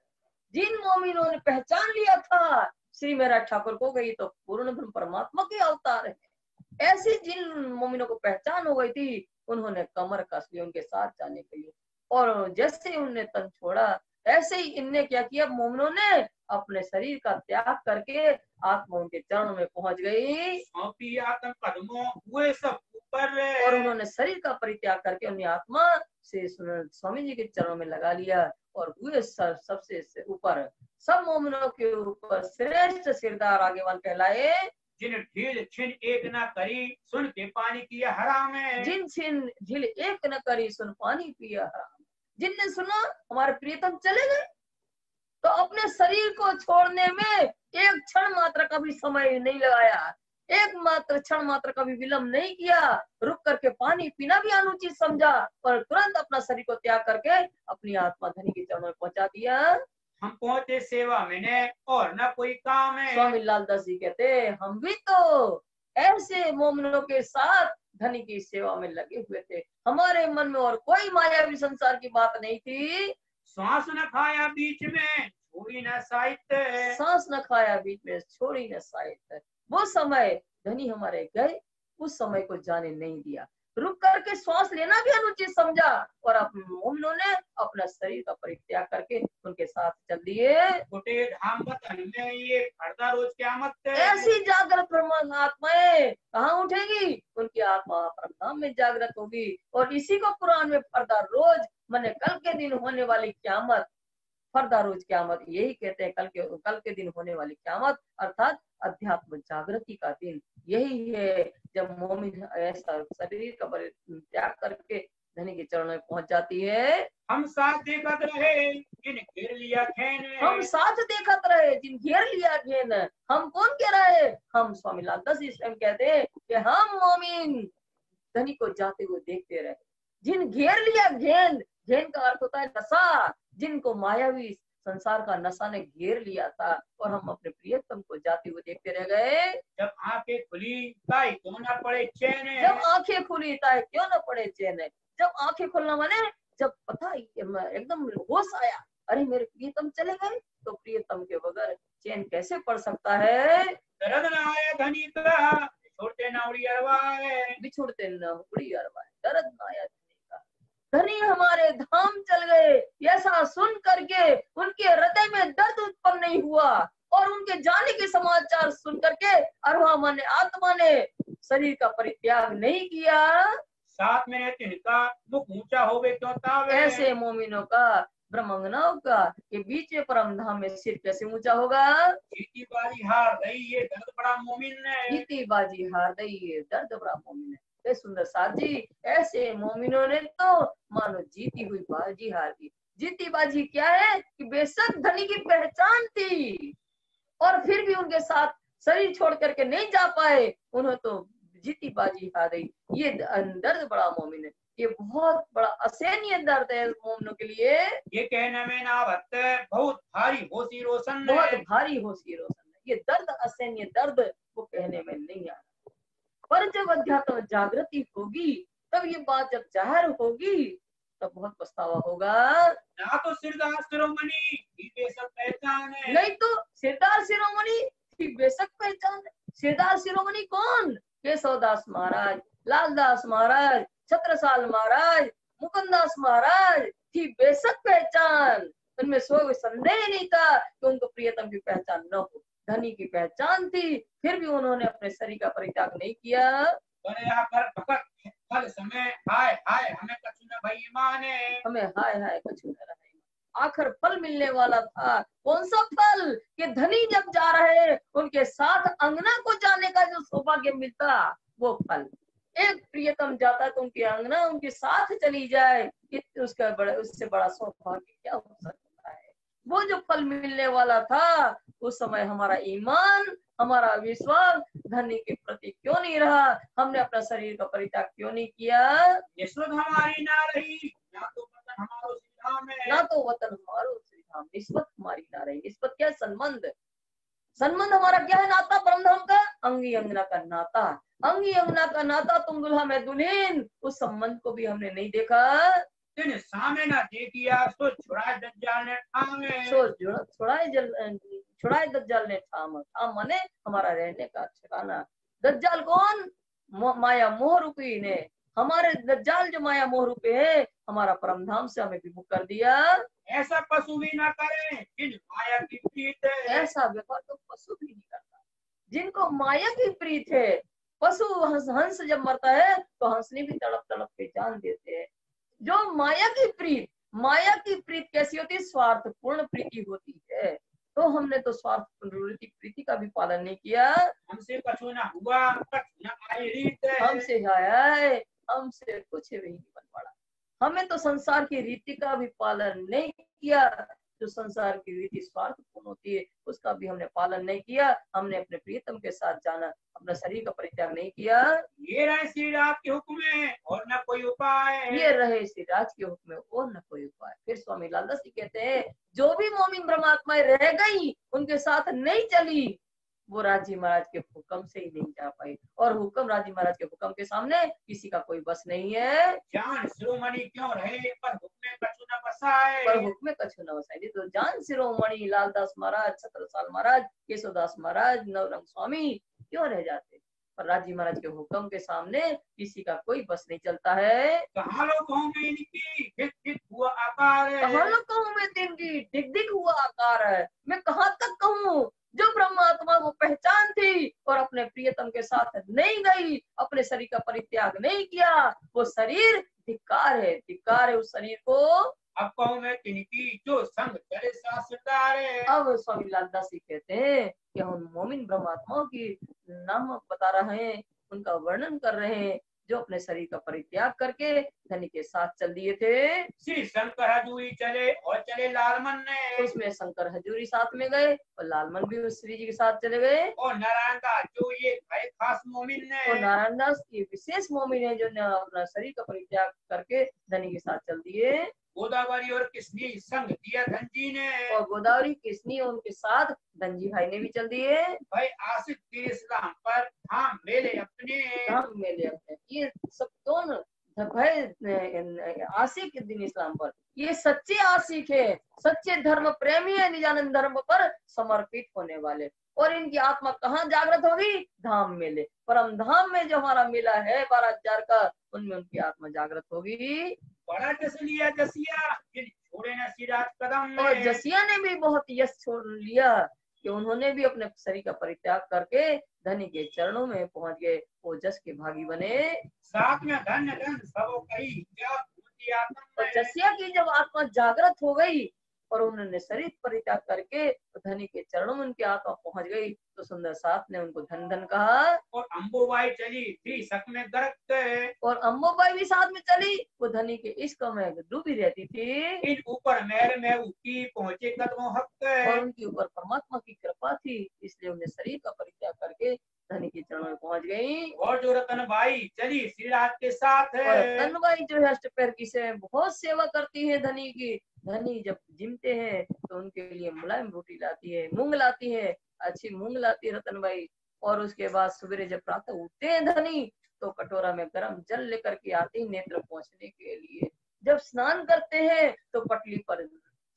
जिन मोमिनों ने पहचान लिया था श्री मेरा ठाकुर को गई तो पूर्ण ब्रह्म परमात्मा के अवतार है, ऐसी जिन मोमिनों को पहचान हो गई थी उन्होंने कमर कस ली उनके साथ जाने के लिए। और जैसे ही उनने तन छोड़ा ऐसे ही इनने क्या किया, मोमिनों ने अपने शरीर का त्याग करके आत्मा उनके चरणों में पहुंच गई सौंपी आत्म कदमों हुए सब ऊपर, और उन्होंने शरीर का परित्याग करके उन्हें आत्मा से स्वामी जी के चरणों में लगा लिया और हुए सबसे ऊपर, सब मोमिनों के ऊपर श्रेष्ठ सिरदार आगेवान कहलाए। जिन ढील छिन एक न करी सुन के पानी किया हराम, जिन छिन ढील एक न करी सुन पानी पिया हराम। जिनने सुना हमारे प्रियतम चले गए तो अपने शरीर को छोड़ने में एक क्षण मात्र का भी समय नहीं लगाया, एक मात्र क्षण मात्र का भी विलंब नहीं किया, रुक करके पानी पीना भी अनुचित समझा और तुरंत अपना शरीर को त्याग करके अपनी आत्मा धनी के चरणों में पहुंचा दिया। हम पहुंचे सेवा में ने और न कोई काम है। स्वामी लालदास जी कहते हम भी तो ऐसे मोमिनों के साथ धनी की सेवा में लगे हुए थे, हमारे मन में और कोई मायावी संसार की बात नहीं थी। श्वास न खाया बीच में छोड़ी न साहित्य, सांस न खाया बीच में छोड़ी न साहित्य। वो समय धनी हमारे गए, उस समय को जाने नहीं दिया, रुक करके श्वास लेना भी अनुचित समझा और उन्होंने अपना शरीर का परित्याग करके उनके साथ चल दिए। छोटे धाम वतन में ये फरदा रोज क़यामत, ऐसी जागृत ब्रह्म आत्माएं कहाँ उठेगी? उनकी आत्मा परम में जागृत होगी और इसी को कुरान में फरदा रोज माने कल के दिन होने वाली क़यामत, फरदा रोज क़यामत यही कहते हैं, कल के दिन होने वाली क़यामत अर्थात अध्यात्म जागृति का दिन यही है जब मोमिन ऐसा शरीर का त्याग करके धनी के चरणों में पहुंच जाती है। हम साथ देखत रहे जिन घेर लिया घेन, हम साथ देखत रहे जिन घेर लिया घेन। हम कौन कह रहे? हम स्वामी लालदास जी स्वयं कहते हैं कि हम मोमिन धनी को जाते हुए देखते रहे। जिन घेर लिया घेन, घेन का अर्थ होता है नशा, जिनको मायावी संसार का नशा ने घेर लिया था और हम अपने प्रियतम को जाते हुए देखते रह गए। जब आंखें खुली ताई क्यों न पड़े चैन, जब आंखें खुली ताई क्यों न पड़े चैन। जब आंखें खुलना माने जब पता एकदम होश आया, अरे मेरे प्रियतम चले गए, तो प्रियतम के बगैर चैन कैसे पड़ सकता है? दर्द न आया धनी का छोड़ते न उड़ी अरवाए, बिछुड़ते न उड़ी अरवाए, दर्द न आया धनी हमारे धाम चल गए। ऐसा सुन करके उनके हृदय में दर्द उत्पन्न नहीं हुआ और उनके जाने के समाचार सुन करके अरवा ने आत्मा ने शरीर का परित्याग नहीं किया। साथ में तिनका मुख ऊंचा हो गए क्यों तावे, ऐसे मोमिनों का ब्रह्मंगनाओं का के बीच में परम धाम में सिर कैसे ऊंचा होगा? जीती बाजी हार गई ये दर्द बड़ा मोमिन है, जीती बाजी हार गई ये दर्द बड़ा मोमिन है। सुंदर साथ जी ऐसे मोमिनों ने तो मानो जीती हुई बाजी हार दी। जीती बाजी क्या है कि बेशक धनी की पहचान थी और फिर भी उनके साथ शरीर छोड़ करके नहीं जा पाए, उन्होंने तो जीती बाजी हार गई। ये दर्द बड़ा मोमिन है, ये बहुत बड़ा असहनीय दर्द है मोमिनों के लिए। ये कहने में ना बहुत भारी होशी रोशन, बहुत भारी होशी रोशन है। ये दर्द असहनीय दर्द वो कहने में नहीं आ रहा, पर जब अध्यात्म जागृति होगी तब ये बात जब जाहिर होगी तब बहुत पछतावा होगा। ना तो सिरदार शिरोमणि बेशक पहचान है, नहीं तो सिरदार शिरोमणि की बेशक पहचान है। सिरदार शिरोमणि कौन? केशवदास महाराज, लालदास महाराज, छत्रसाल महाराज, मुकुंदास महाराज की बेशक पहचान। उनमें कोई संदेह नहीं था कि उनको प्रियतम की पहचान न हो। धनी की पहचान थी फिर भी उन्होंने अपने शरीर का परित्याग नहीं किया। फल समय हाय हाय हमें कछु न भई माने, हमें हाय हाय कछु न रहे। आखिर फल मिलने वाला था, कौन सा फल? कि धनी जब जा रहे उनके साथ अंगना को जाने का जो सौभाग्य मिलता वो फल। एक प्रियतम जाता है तो उनकी अंगना उनके साथ चली जाए, उससे बड़ा सौभाग्य क्या हो सकता है। वो जो फल मिलने वाला था, उस समय हमारा ईमान, हमारा विश्वास धनी के प्रति क्यों नहीं रहा? हमने अपना शरीर का परित्याग क्यों नहीं किया? निस्वत हमारी ना रही, ना तो वतन हमारो श्रीधाम है, ना तो वतन हमारो श्रीधाम। निस्बत हमारी ना रही। निस्बत क्या है? संबंध। संबंध हमारा क्या है? नाता परमधाम का, अंगी अंगना का नाता। अंगी अंगना का नाता, तुम दुल्हा मैं दुल्हन, उस संबंध को भी हमने नहीं देखा। तिन सामे ना देखिया, सो छुड़ाए दज्जाल ने ठामे, छुड़ाए दज्जाल ने ठाम। ठाम माने हमारा रहने का ठिकाना। दज्जाल कौन? माया मोह रूपी ने, हमारे दज्जाल जो माया मोह रूपी है, हमारा परमधाम से हमें विमुख कर दिया। ऐसा पशु भी ना करे जिन माया की प्रीत है, ऐसा व्यापार तो पशु भी नहीं करता जिनको माया की प्रीत है। पशु हंस जब मरता है तो हंसने भी तड़प तड़प के जान देते हैं। जो माया की प्रीत कैसी होती है? स्वार्थपूर्ण प्रीति होती है। तो हमने तो स्वार्थपूर्ण प्रीति का भी पालन नहीं किया। हमसे कछु ना हुआ, कछु ना आई रीत है, हमसे आया है, हमसे कुछ भी नहीं बन पड़ा। हमें तो संसार की रीति का भी पालन नहीं किया। जो संसार की रीति स्वार्थपूर्ण होती है, उसका भी हमने पालन नहीं किया। हमने अपने प्रियतम के साथ जाना, अपना शरीर का परित्याग नहीं किया। ये रहे श्री राज के हुक्म में और न कोई उपाय, ये रहे श्री राज के हुक्म में और न कोई उपाय। फिर स्वामी लालदास जी कहते हैं, जो भी मोमिन ब्रह्मात्माएं रह गई, उनके साथ नहीं चली, वो राजी महाराज के हुक्म से ही नहीं जा पाई। और हुक्म राजी महाराज के हुक्म के सामने किसी का कोई बस नहीं है। जान शिरोमणि क्यों रहे, पर हुक्म कछु न बसाए, पर हुक्म कछु न बसाए। तो जान शिरोमणि लालदास महाराज, छत्रसाल महाराज, केशवदास महाराज, नवरंग स्वामी क्यों रह जाते? पर राजी महाराज के हुक्म के सामने किसी का कोई बस नहीं चलता है। कहाँ लोग होंगे इनकी दिख दिख हुआ आकार है, कहाँ लोग कहूँ मैं तिनकी दिख दिख हुआ आकार है। मैं कहाँ तक कहूँ? जो ब्रह्मात्मा को पहचान थी और अपने प्रियतम के साथ नहीं गई, अपने शरीर का परित्याग नहीं किया, वो शरीर धिक्कार है, धिक्कार है उस शरीर को। अब कहूँ मैं तिनकी जो संग चले सासदार है। अब स्वामी लालदास जी कहते हैं कि हम मोमिन ब्रह्मात्माओं की नाम बता रहे हैं, उनका वर्णन कर रहे हैं, जो अपने शरीर का परित्याग करके धनी के साथ चल दिए थे। श्री शंकर हजूरी चले और चले लालमन ने, उसमें शंकर हजूरी साथ में गए और लालमन भी उस श्री जी के साथ चले गए। और नारायण दास जो ये भय खास मोमिन ने, और नारायण दास की विशेष मोमिन है जो अपना शरीर का परित्याग करके धनी के साथ चल दिए। गोदावरी और किसनी संग दिया धनजी ने, और गोदावरी किसनी उनके साथ धनजी भाई ने भी चल दिए। भाई आशिक के इस्लाम पर धाम मेले अपने, धाम मेले अपने। ये सब दोनों भाई आशिक दिन इस्लाम पर, ये सच्चे आशिक है, सच्चे धर्म प्रेमी है, निजानंद धर्म पर समर्पित होने वाले। और इनकी आत्मा कहाँ जागृत होगी? धाम मेले, परम धाम में जो हमारा मेला है 12,000 का, उनमें उनकी आत्मा जागृत होगी। बड़ा जस लिया जसिया जिन छोड़े न सिराज कदम में, और जसिया ने भी बहुत यश छोड़ लिया कि उन्होंने भी अपने शरीर का परित्याग करके धनी के चरणों में पहुंच गए, वो जस के भागी बने। साथ में धन्य धन सबो कही क्या उनकी आत्मा और में, जसिया की जब आत्मा जागृत हो गई और उन्होंने शरीर परित्याग करके तो धनी के चरणों में उनकी आत्मा पहुंच गई, तो सुंदर साथ ने उनको धन धन कहा। और अंबुबाई चली थी शक में गर्क गए, और अम्बोबाई भी साथ में चली, वो धनी के इश्क में डूबी रहती थी। इन ऊपर महल में उठी पहुंचे कदमों हक गए, और उनके ऊपर परमात्मा की कृपा थी, इसलिए उन्हें शरीर का परित्याग करके धनी के चरणों में पहुंच गई। और जो रतनबाई चली श्रीराज के साथ और है, रतनबाई जो है अष्टपैर की से बहुत सेवा करती है धनी की। धनी जब जिमते हैं तो उनके लिए मुलायम रोटी लाती है, मूंग लाती है, अच्छी मूंग लाती है रतनबाई। और उसके बाद सवेरे जब प्रातः उठते हैं धनी तो कटोरा में गर्म जल लेकर के आते हैं नेत्र पहुंचने के लिए। जब स्नान करते हैं तो पटली पर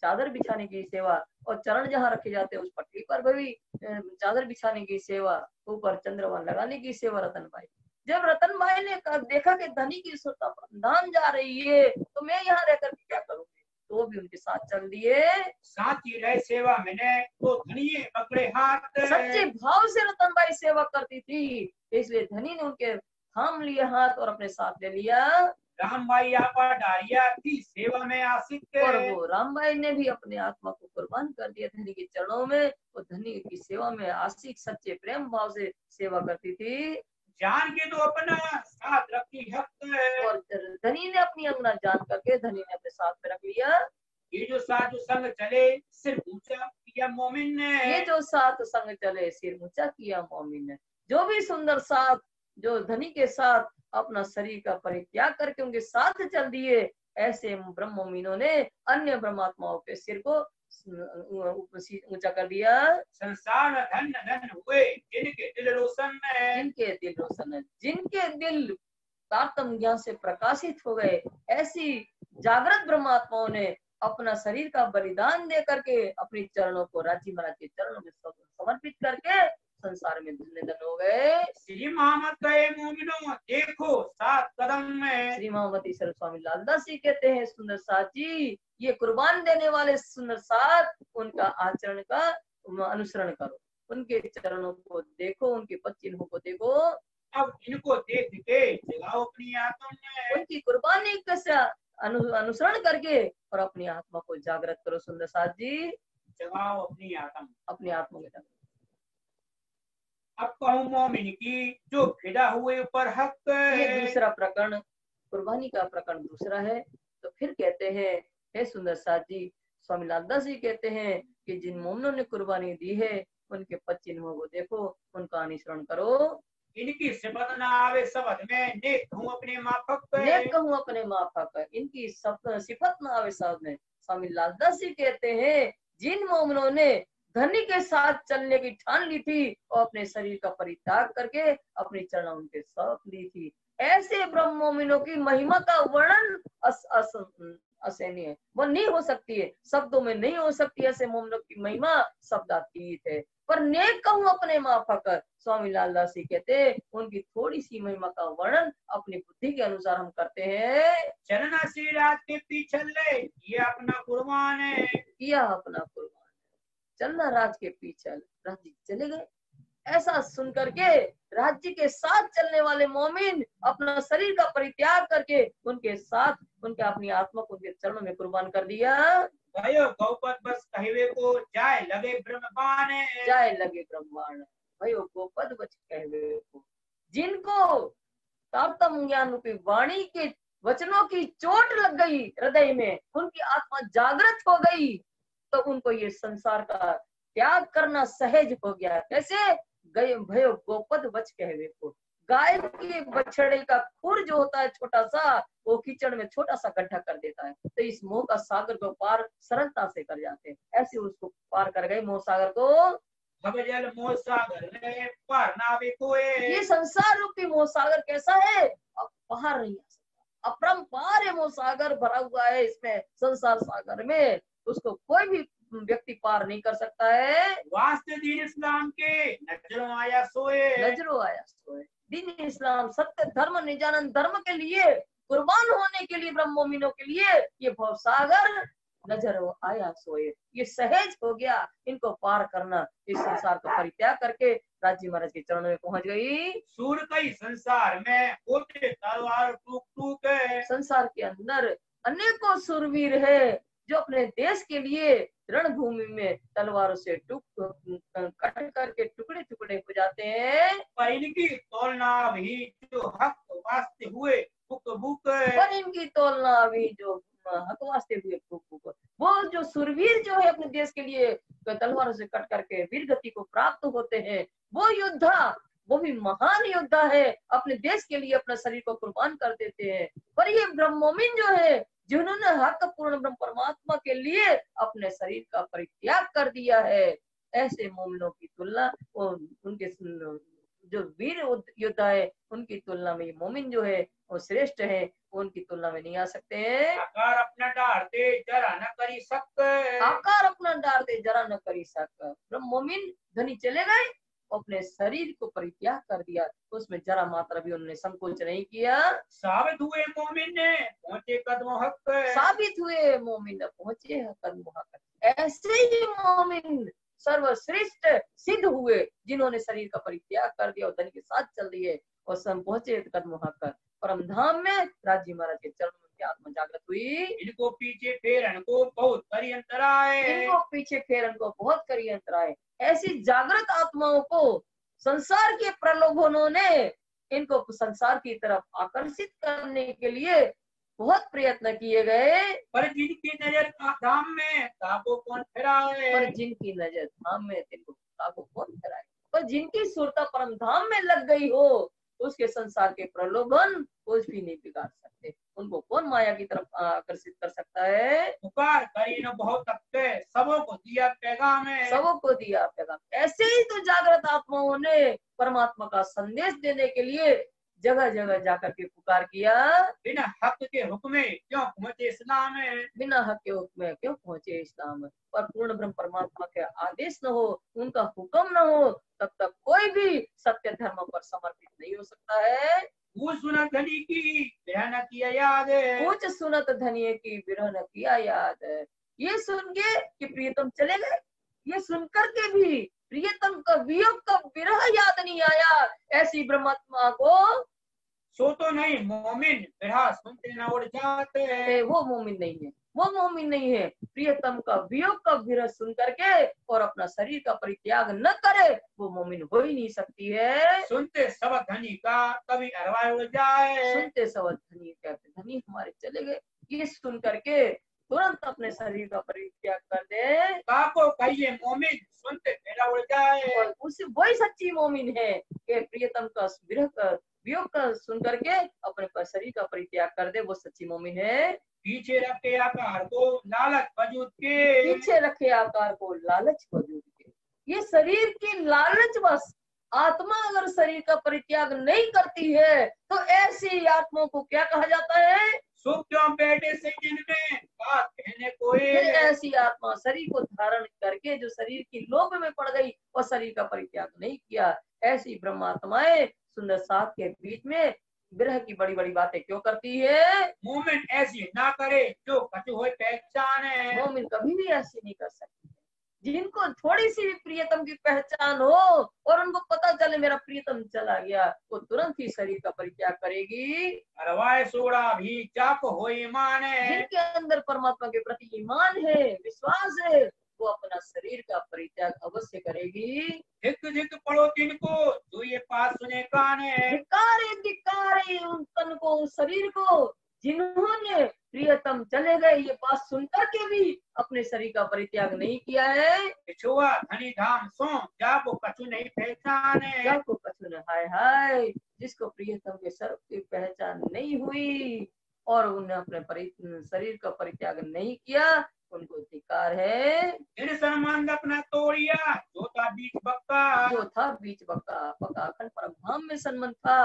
चादर बिछाने की सेवा, और चरण जहाँ रखे जाते हैं उस पटली पर भी चादर बिछाने की सेवा, ऊपर चंद्रमा लगाने की सेवा रतनबाई। जब रतनबाई ने देखा कि धनी की सुरता प्रधान जा रही है तो मैं यहाँ रहकर के क्या करूंगी, तो भी उनके साथ चल दिए। साथी रहे सेवा मैंने तो धनिये पकड़े हाथ, सच्चे भाव से रतनबाई सेवा करती थी, इसलिए धनी ने उनके थाम लिए हाथ और अपने साथ ले लिया। रामबाई आपा डारिया थी सेवा में आशिक, और वो रामबाई ने भी अपने आत्मा को कुर्बान कर दिया धनी के चरणों में। वो धनी की सेवा में आशिक सच्चे प्रेम भाव से सेवा करती थी। जान के तो अपना साथ रखी हक। और धनी ने अपनी अंगना जान करके धनी ने अपने साथ में रख लिया। ये जो साधु संग चले सिर ऊंचा किया मोमिन ने। ये जो साथ संग चले सिर ऊंचा किया मोमिन ने। जो भी सुंदर साथ जो धनी के साथ अपना शरीर का परित्याग करके उनके साथ चल दिए, ऐसे ब्रह्म मोमिनों ने अन्य ब्रह्मात्माओं के सिर को ऊंचा कर दिया। संसार धन धन हुए जिनके दिल रोशन है। जिनके दिल रोशन है, जिनके दिल तारतम्य ज्ञान से प्रकाशित हो गए, ऐसी जागृत ब्रह्मात्माओं ने अपना शरीर का बलिदान दे करके अपने चरणों को राजी महाराज के चरणों में समर्पित करके संसार में निधन हो गए। श्री मोहम्मद कहे मोमिनो देखो 7 कदम में। श्री मोहम्मद ईश्वर स्वामी लालदास जी कहते हैं, सुंदर साथ जी ये कुर्बान देने वाले सुंदर साथ, उनका आचरण का अनुसरण करो, उनके चरणों को देखो, उनके पद चिन्हों को देखो। अब इनको देख के जगाओ अपनी आत्मा में। उनकी कुर्बानी का अनुसरण करके और अपनी आत्मा को जागृत करो। सुंदर साथ जी जगाओ अपनी आत्मा, अपनी आत्मा को। अब कहूँ मोमिन की जो फिदा हुए ऊपर हक। ये दूसरा प्रकरण, कुर्बानी का प्रकरण दूसरा है। तो फिर कहते हैं, हे सुंदर साथ जी, स्वामी लालदास जी कहते हैं कि जिन मोमिनों ने कुर्बानी दी है उनके पद चिन्हों को देखो, उनका अनुसरण करो। इनकी सिफत न आवे शब्द में नेक कहूँ अपने माफक। नेक कहूँ अपने माफक, इनकी सिफत न आवे शब्द में। स्वामी लालदास जी कहते हैं, जिन मोमिनों ने धनी के साथ चलने की ठान ली थी और अपने शरीर का परित्याग करके अपनी चरण उनके सौंप ली थी, ऐसे ब्रह्म मोमिनों की महिमा का वर्णन असहनीय है, वो नहीं हो सकती है, शब्दों में नहीं हो सकती। ऐसे मोमिनों की महिमा शब्दातीत है। पर नेक कहूँ अपने माफक, स्वामी लालदास जी कहते उनकी थोड़ी सी महिमा का वर्णन अपनी बुद्धि के अनुसार हम करते हैं। चलना श्री राज के पीछे ले ये अपना कुर्बान है। किया अपना कुर्बान, चलना राज के पीछे, राज्य चले गए। ऐसा सुन करके राज्य के साथ चलने वाले मोमिन अपना शरीर का परित्याग करके उनके साथ उनके अपनी आत्मा को उनके चरणों में कुर्बान कर दिया। भयो गौपत बस कहवे को जाए लगे ब्रह्मबाण, जाए लगे ब्रह्मांड। भयो गोपद बच कहवे को, जिनको तारतम्य ज्ञान रूपी वाणी के वचनों की चोट लग गई हृदय में, उनकी आत्मा जागृत हो गई, तो उनको ये संसार का त्याग करना सहज हो गया। कैसे? गए भयो गोपद बच कहवे को, गाय के बछड़े का खुर जो होता है छोटा सा, वो कीचड़ में छोटा सा गड्ढा कर देता है, तो इस मोह का सागर को पार सरलता से कर जाते हैं। ऐसे उसको पार कर गए मोह सागर को। भवजल मोह सागर ने पार नावे कोए। ये संसार रूपी मोह सागर कैसा है? अब पार नहीं आ सकता, अपरंपार है मोह सागर भरा हुआ है इसमें, संसार सागर में उसको कोई भी व्यक्ति पार नहीं कर सकता है। वास्ते दीन इस्लाम के नजरों आया सोए, नजरों आया सोए। दीन इस्लाम सत्य धर्म निजानंद धर्म के लिए कुर्बान होने के लिए ब्रह्म मोमिनों के लिए ये भव सागर नजर आया सोए, ये सहज हो गया इनको पार करना। इस संसार का परित्याग करके राज्य महाराज के चरणों में पहुंच गई। सूर कई संसार में होते तलवार टूक टूक, संसार के अंदर अनेकों सुरवीर है जो अपने देश के लिए रणभूमि में तलवारों से कट करके टुकड़े टुकड़े हो जाते हैं। पर इनकी तोलना भी जो हक वास्ते हुए बुक बुक, पर इनकी तोलना भी जो हक वास्ते हुए बुक बुक। वो जो सुरवीर जो है अपने देश के लिए तलवारों से कट करके वीर गति को प्राप्त होते हैं, वो योद्धा, वो भी महान योद्धा है, अपने देश के लिए अपना शरीर को कुर्बान कर देते हैं। पर ये ब्रह्म मोमिन जो है, जिन्होंने हक पूर्ण ब्रह्म परमात्मा के लिए अपने शरीर का परित्याग कर दिया है, ऐसे मोमिनों की तुलना उनके जो वीर योद्धा है उनकी तुलना में ये मोमिन जो है वो श्रेष्ठ है, उनकी तुलना में नहीं आ सकते हैं। आकार अपना डालते जरा न करी सक, आकार अपना डालते जरा न करी सक। ब्रह्म मोमिन धनी चले गए, अपने शरीर को परित्याग कर दिया, उसमें जरा मात्रा भी उन्होंने संकोच नहीं किया। साबित हुए मोमिन ने पहुंचे कदमों हक, साबित हुए मोमिन पहुंचे कदमों हक। ऐसे ही मोमिन सर्वश्रेष्ठ सिद्ध हुए जिन्होंने शरीर का परित्याग कर दिया और धन के साथ चल दिए और सब पहुंचे कदमों हक कर परम धाम में राजी महाराज के चरणों में आत्मा जागृत हुई। इनको पीछे फेरन को बहुत करी अंतराय, इनको पीछे फेरन को बहुत करी अंतराय। ऐसी जागृत आत्माओं को संसार के प्रलोभनों ने इनको संसार की तरफ आकर्षित करने के लिए बहुत प्रयत्न किए गए, पर जिनकी नजर धाम में ताको कौन फिराए। पर जिनकी नजर धाम में तिनको ताको कौन फिराए। पर जिनकी सुरता परम धाम में लग गई हो, उसके संसार के प्रलोभन कुछ भी नहीं बिगाड़ सकते। उनको कौन माया की तरफ आकर्षित कर सकता है। पुकार करी न बहुत तक सबों को दिया पैगाम है। सबों को दिया पैगाम। ऐसे ही तो जागृत आत्माओं ने परमात्मा का संदेश देने के लिए जगह जगह जाकर के पुकार किया। बिना हक के हुक्म क्यों पहुंचे इस्लाम है। बिना हक के हुक्म में क्यों पहुंचे इस्लाम में। पर पूर्ण ब्रह्म परमात्मा के आदेश न हो, उनका हुक्म न हो, तब तक कोई भी सत्य धर्म पर समर्पित नहीं हो सकता है। वो सुनत धनी की बहन किया याद है। पूछ सुनत धनिये की विरह न किया याद है। ये सुन के कि प्रियतम चले गए, ये सुनकर के भी प्रियतम का वियोग का विरह याद नहीं आया। ऐसी ब्रह्मात्मा को सो तो नहीं मोमिन विरह सुनते न उड़ जाते हैं। वो मोमिन नहीं है, वो मोमिन नहीं है। प्रियतम का वियोग का विरह सुन करके और अपना शरीर का परित्याग न करे, वो मोमिन हो ही नहीं सकती है। सुनते सब धनी का कभी अरवाए उड़ जाए। सुनते सब धनी कहते धनी हमारे चले गए, ये सुन करके तुरंत अपने शरीर का परित्याग कर दे। काको कहिए मोमिन सुनते मेरा उड़ जाए। और उसी वही सच्ची मोमिन है कि प्रियतम का विरह का वियोग का सुन करके अपने शरीर का परित्याग कर दे, वो सच्ची मोमिन है। पीछे रखे आकार को लालच वजूद के। पीछे रखे आकार को लालच वजूद के। ये शरीर की लालच बस। आत्मा अगर शरीर का परित्याग नहीं करती है तो ऐसी आत्मा को क्या कहा जाता है। सुख क्यों बैठे से जिनमें बात कहने कोई। ऐसी आत्मा शरीर को धारण करके जो शरीर की लोभ में पड़ गई और शरीर का परित्याग नहीं किया, ऐसी ब्रह्मात्माएं सुंदर साथ के बीच में विरह की बड़ी बड़ी बातें क्यों करती है। मोमिन ऐसी ना करे जो कछु हो पहचान है। मोमिन कभी भी ऐसी नहीं कर सकती। जिनको थोड़ी सी भी प्रियतम की पहचान हो और उनको पता चले मेरा प्रियतम चला गया, वो तुरंत ही शरीर का परित्याग करेगी। अरवाए सोड़ा भी जाप हो ईमान है। जिनके अंदर परमात्मा के प्रति ईमान है, विश्वास है, वो अपना शरीर का परित्याग अवश्य करेगी। धिक धिक पड़ो जिनको जो ये पास सुने कान है। धिक्कारे उन तन को, उस शरीर को जिन्होंने प्रियतम चले गए ये बात सुनकर के भी अपने शरीर का परित्याग नहीं किया है। छुआ धनी धाम सो जाको कछु नहीं पहचान है। जाको कछु न हाय हाय। जिसको प्रियतम के सर्व की पहचान नहीं हुई और उन्हें अपने शरीर का परित्याग नहीं किया, उनको धिक्कार है। जिन संबंध अपना तोड़िया जो था बीच बक्का। जो था बीच बक्का पका अखंड परम धाम में संबंध था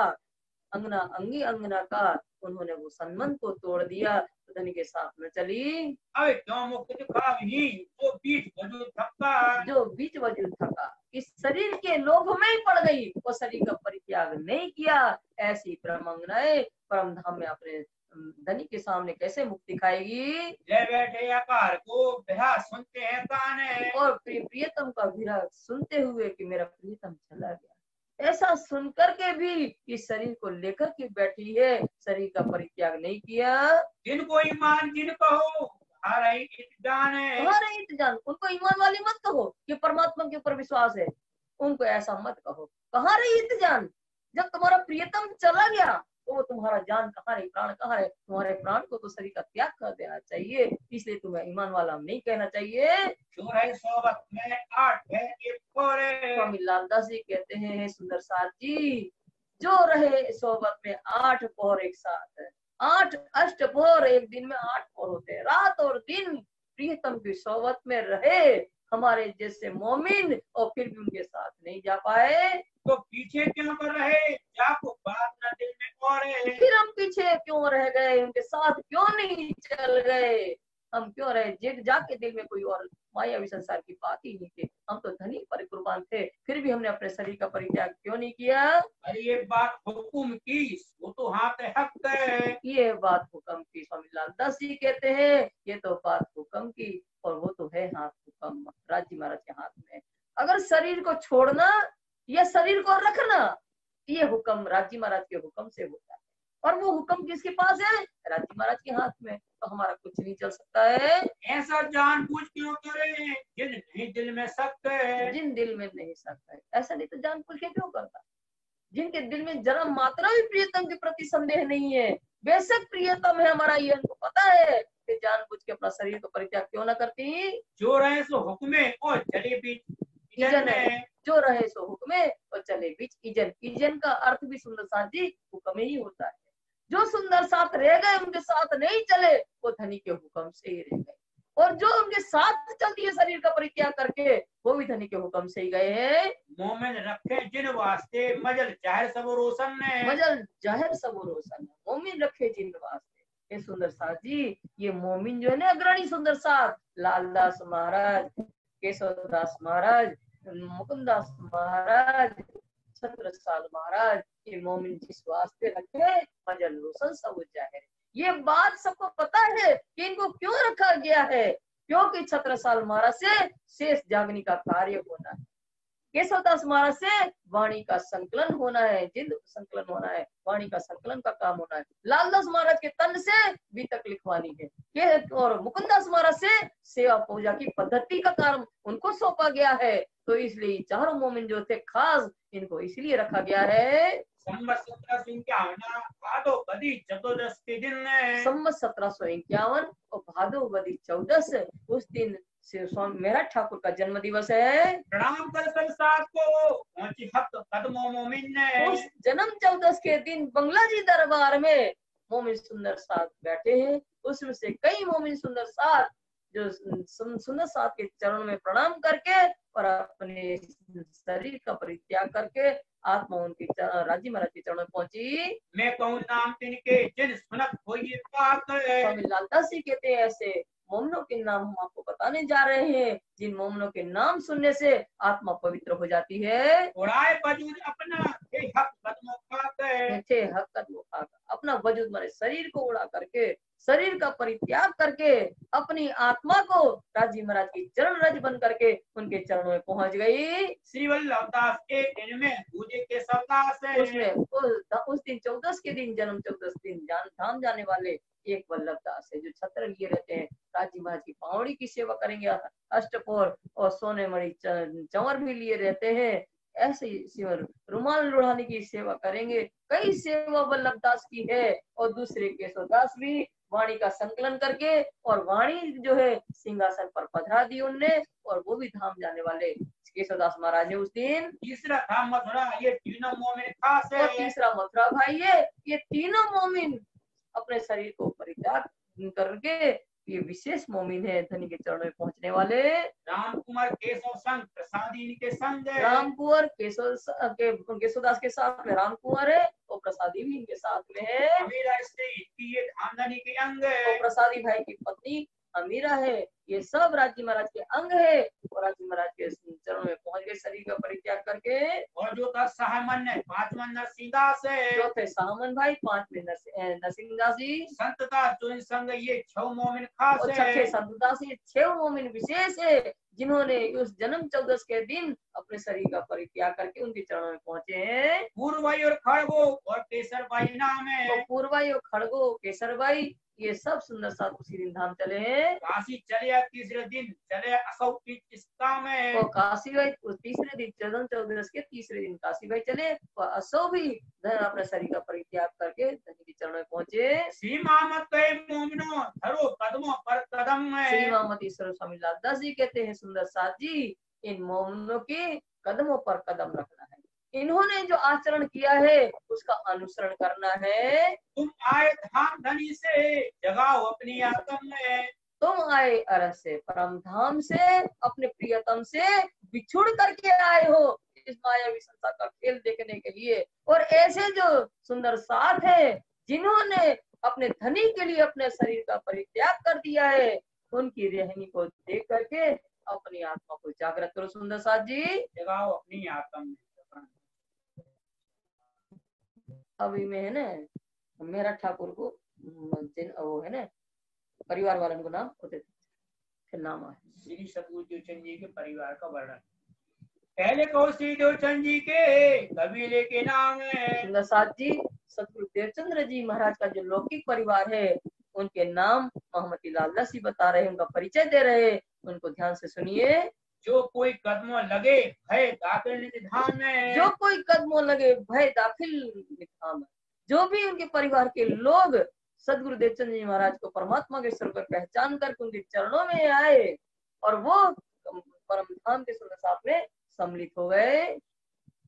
अंगना अंगी अंगना का, उन्होंने वो संबंध को तोड़ दिया तो धनी के साथ में चली। अब क्यों मुक्त खावी जो बीच वजूद थका। जो बीच वजूद थका, इस शरीर के लोभ में ही पड़ गई, वो शरीर का परित्याग नहीं किया। ऐसी ब्रह्मांगनाएं परम धाम में अपने धनी के सामने कैसे मुक्ति खाएगी। ले बैठे आकार को विरह सुनते हैं कान है। और प्रियतम का विरह सुनते हुए कि मेरा प्रियतम चला गया, ऐसा सुनकर के भी इस शरीर को लेकर के बैठी है, शरीर का परित्याग नहीं किया। जिनको ईमान जिन कहो तुम्हारा इत्जान है। तुम्हारा इत्जान, उनको ईमान वाली मत कहो कि परमात्मा के ऊपर विश्वास है, उनको ऐसा मत कहो। कहाँ रही इत्जान, जब तुम्हारा प्रियतम चला गया तो वो तुम्हारा जान कहाँ रही, प्राण कहाँ रहे। तुम्हारे प्राण को तो शरीर का त्याग कर देना चाहिए, इसलिए तुम्हें ईमान वाला नहीं कहना चाहिए। सोबत में 8 है एक पोरे। स्वामी लालदास जी कहते हैं सुंदर साथ जी, जो रहे सोबत में 8 पौर एक साथ है। 8 अष्टपौर, एक दिन में 8 पौर होते हैं। रात और दिन प्रियतम की सोबत में रहे हमारे जैसे मोमिन और फिर भी उनके साथ नहीं जा पाए तो पीछे क्यों कर रहे जाको बात न दिल में और है। फिर हम पीछे क्यों रह गए, उनके साथ क्यों नहीं चल गए, हम क्यों रहे। जिग जाके दिल में कोई और मायावी संसार की बात ही नहीं थी, हम तो धनी पर कुर्बान थे, फिर भी हमने अपने शरीर का परित्याग क्यों नहीं किया। अरे ये बात हुकुम की वो तो हाथ हक है। ये बात हुक्म की, स्वामी लालदास जी कहते हैं ये तो बात हुक्म की और वो तो है हाथ हुक्म राजी महाराज के हाथ में। अगर शरीर को छोड़ना या शरीर को रखना, ये हुक्म राजी महाराज के हुक्म से होता है और वो हुक्म किसके पास है, राजी महाराज के हाथ में। तो हमारा कुछ नहीं चल सकता है। ऐसा जानबूझ क्यों करे जिन नहीं दिल में सख्त है। जिन दिल में नहीं सकता है, ऐसा नहीं तो जानबूझ के क्यों करता। जिनके दिल में जरा मात्रा भी प्रियतम के प्रति संदेह नहीं है, बेशक प्रियतम है हमारा, ये उनको पता है कि जानबूझ के अपना शरीर को परित्याग क्यों न करती। जो रहे सो हुक्मे और चले बीच इजन है, जो रहे सो हुक्मे और चले बीच इजन। इजन का अर्थ भी सुंदर साथ जी हुक्म ही होता है। जो सुंदर साथ रह गए, उनके साथ नहीं चले, वो धनी के हुक्म से ही रह गए, और जो उनके साथ चलती है शरीर का परित्याग करके, वो भी धनी के हुक्म से ही गए हैं। मोमिन रखे जिन वास्ते मजल जाहिर सब रोशन ने, मजल जाहिर सब रोशन, मोमिन रखे जिन वास्ते। ये सुंदर साथ जी, ये मोमिन जो है ना अग्रणी सुंदर साथ, लालदास महाराज, केशवदास महाराज, मुकुंदास महाराज, छत्रसाल महाराज, ये मोमिन जिस वास्ते रखे मजल रोशन सब जाहिर। ये बात सबको पता है कि इनको क्यों रखा गया है, क्योंकि छत्रसाल महाराज से शेष जागने का कार्य होना है, केशवदास महाराज से वाणी का संकलन होना है, जिंद संकलन होना है, वाणी का संकलन का काम होना है। लालदास महाराज के तन से बीतक लिखवानी है, और मुकुंदास महाराज से सेवा पूजा की पद्धति का काम उनको सौंपा गया है। तो इसलिए चारों मोमिन जो थे खास, इनको इसलिए रखा गया है। संवत 1751 भादो बदी 14 के दिन, संवत 1751 और भादो बदी 14, उस दिन स्वामी मेहराज ठाकुर का जन्म दिवस है। प्रणाम कर संसार को पहुंची हक कदमों मोमिन ने। उस जन्म 14 के दिन बंगला जी दरबार में मोमिन सुंदर साथ बैठे हैं, उसमें से कई मोमिन सुंदर साथ जो सुंदर साथ के चरणों में प्रणाम करके और अपने शरीर का परित्याग करके आत्मा उनके राजी महाराज के चरणों में पहुंची। मैं कहूँ नाम तिनके जिन सुनत होइए पाक, स्वामी लालदास जी कहते हैं ऐसे मोमनों के नाम हम आपको बताने जा रहे हैं, जिन मोमनों के नाम सुनने से आत्मा पवित्र हो जाती है। उड़ाए वजूद अपना हे हक कदमों पाक, अपना वजूद माने शरीर को उड़ा करके, शरीर का परित्याग करके अपनी आत्मा को राजी महाराज की चरण रज बन करके उनके चरणों में पहुंच गई। श्री वल्लभदास एक इनमें पूजे के सवदास है। उसमें उस दिन 14 के दिन, जन्म 14 दिन धाम जाने वाले एक वल्लभदास है, जो छत्र लिए रहते हैं, राजी महाराज की पावड़ी की सेवा करेंगे, अष्टपोर और सोने मणि चंवर भी लिए रहते हैं, ऐसे ही रुमाल लुढ़ाने की सेवा करेंगे। कई सेवा वल्लभदास की है, और दूसरे केशवदास भी वाणी का संकलन करके और वाणी जो है सिंहासन पर पधरा दी उनने, और वो भी धाम जाने वाले केशवदास महाराज है उस दिन। तीसरा था मथुरा, ये तीनों मोमिन खास है। और तीसरा मथुरा भाई है, ये तीनों मोमिन अपने शरीर को परित्याग करके ये विशेष मोमिन है, धनी के चरणों में पहुंचने वाले। राम कुमार केशव संग प्रसादी के संग, राम कुंवर केशवदास के साथ में राम कुंवर है, और प्रसादी भी इनके साथ में है। मेरा इससे इनकी ये धामधनी के अंग, और प्रसादी भाई की पत्नी अमीरा है, ये सब राजी महाराज के अंग है, और राजी महाराज के चरणों में पहुंच गए शरीर का परित्याग करके। और जो था साहमन है, पांचवा नरसिंहदास है। जो थे सामन भाई, 5 में नरसिंहदास जी, संतदास जो संग ये 6 मोमिन खास और है। छठे संतदास, ये 6 मोमिन विशेष है, जिन्होंने उस जन्म 14 के दिन अपने शरीर का परित्याग करके उनके चरणों में पहुंचे हैं। पूर्वाई और खड़गो और केसरबाई नाम है। तो पूर्वाई और खड़गो केसरबाई ये सब सुंदर साथ उसी दिन धाम चले हैं। काशी चले तीसरे दिन चले असौ की किस्ता में। तो काशी भाई तीसरे दिन, जन्म 14 के तीसरे दिन काशी भाई चले, और असो भी अपने शरीर का परित्याग करके धनी के चरणों में पहुंचे। सीमा मत गए मोमिनो धरो कदमों पर कदम में। श्री मामतीश्वर स्वामी लालदास जी कहते हैं सुंदर साथ जी, इन मोमिनों के कदमों पर कदम रखना है, इन्होंने जो आचरण किया है उसका अनुसरण करना है। तुम आए धाम धनी से जगाओ अपनी आत्म में। तुम आए अरस से, परम धाम से, अपने प्रियतम से बिछुड़ करके आए हो इस मायावी संसार का खेल देखने के लिए। और ऐसे जो सुंदर साथ है, जिन्होंने अपने धनी के लिए अपने शरीर का परित्याग कर दिया है, उनकी रहनी को देख करके अपनी आत्मा को जागृत करो सुंदर साथ जी। जगाओ अपनी आत्म में। अभी में है ना मेरा ठाकुर को वो है ना परिवार वालों को नाम होते फिर नाम आए। श्री सतगुरु देवचंद जी के परिवार का वर्णन। पहले कहो श्री देवचंद जी के कबीले के नाम है। सुंदर साथ जी, सतगुरु देवचंद्र जी महाराज का जो लौकिक परिवार है, उनके नाम मोहम्मद लालदास जी बता रहे हैं, उनका परिचय दे रहे हैं, उनको ध्यान से सुनिए। जो कोई कदमों लगे भय दाखिल निधान में। जो कोई कदमों लगे भय दाखिल निधान में। जो भी उनके परिवार के लोग सदगुरु देवचंद जी महाराज को परमात्मा के स्वरूप पर पहचान करके उनके चरणों में आए और वो परम धाम के स्वर्ग साथ में सम्मिलित हो गए।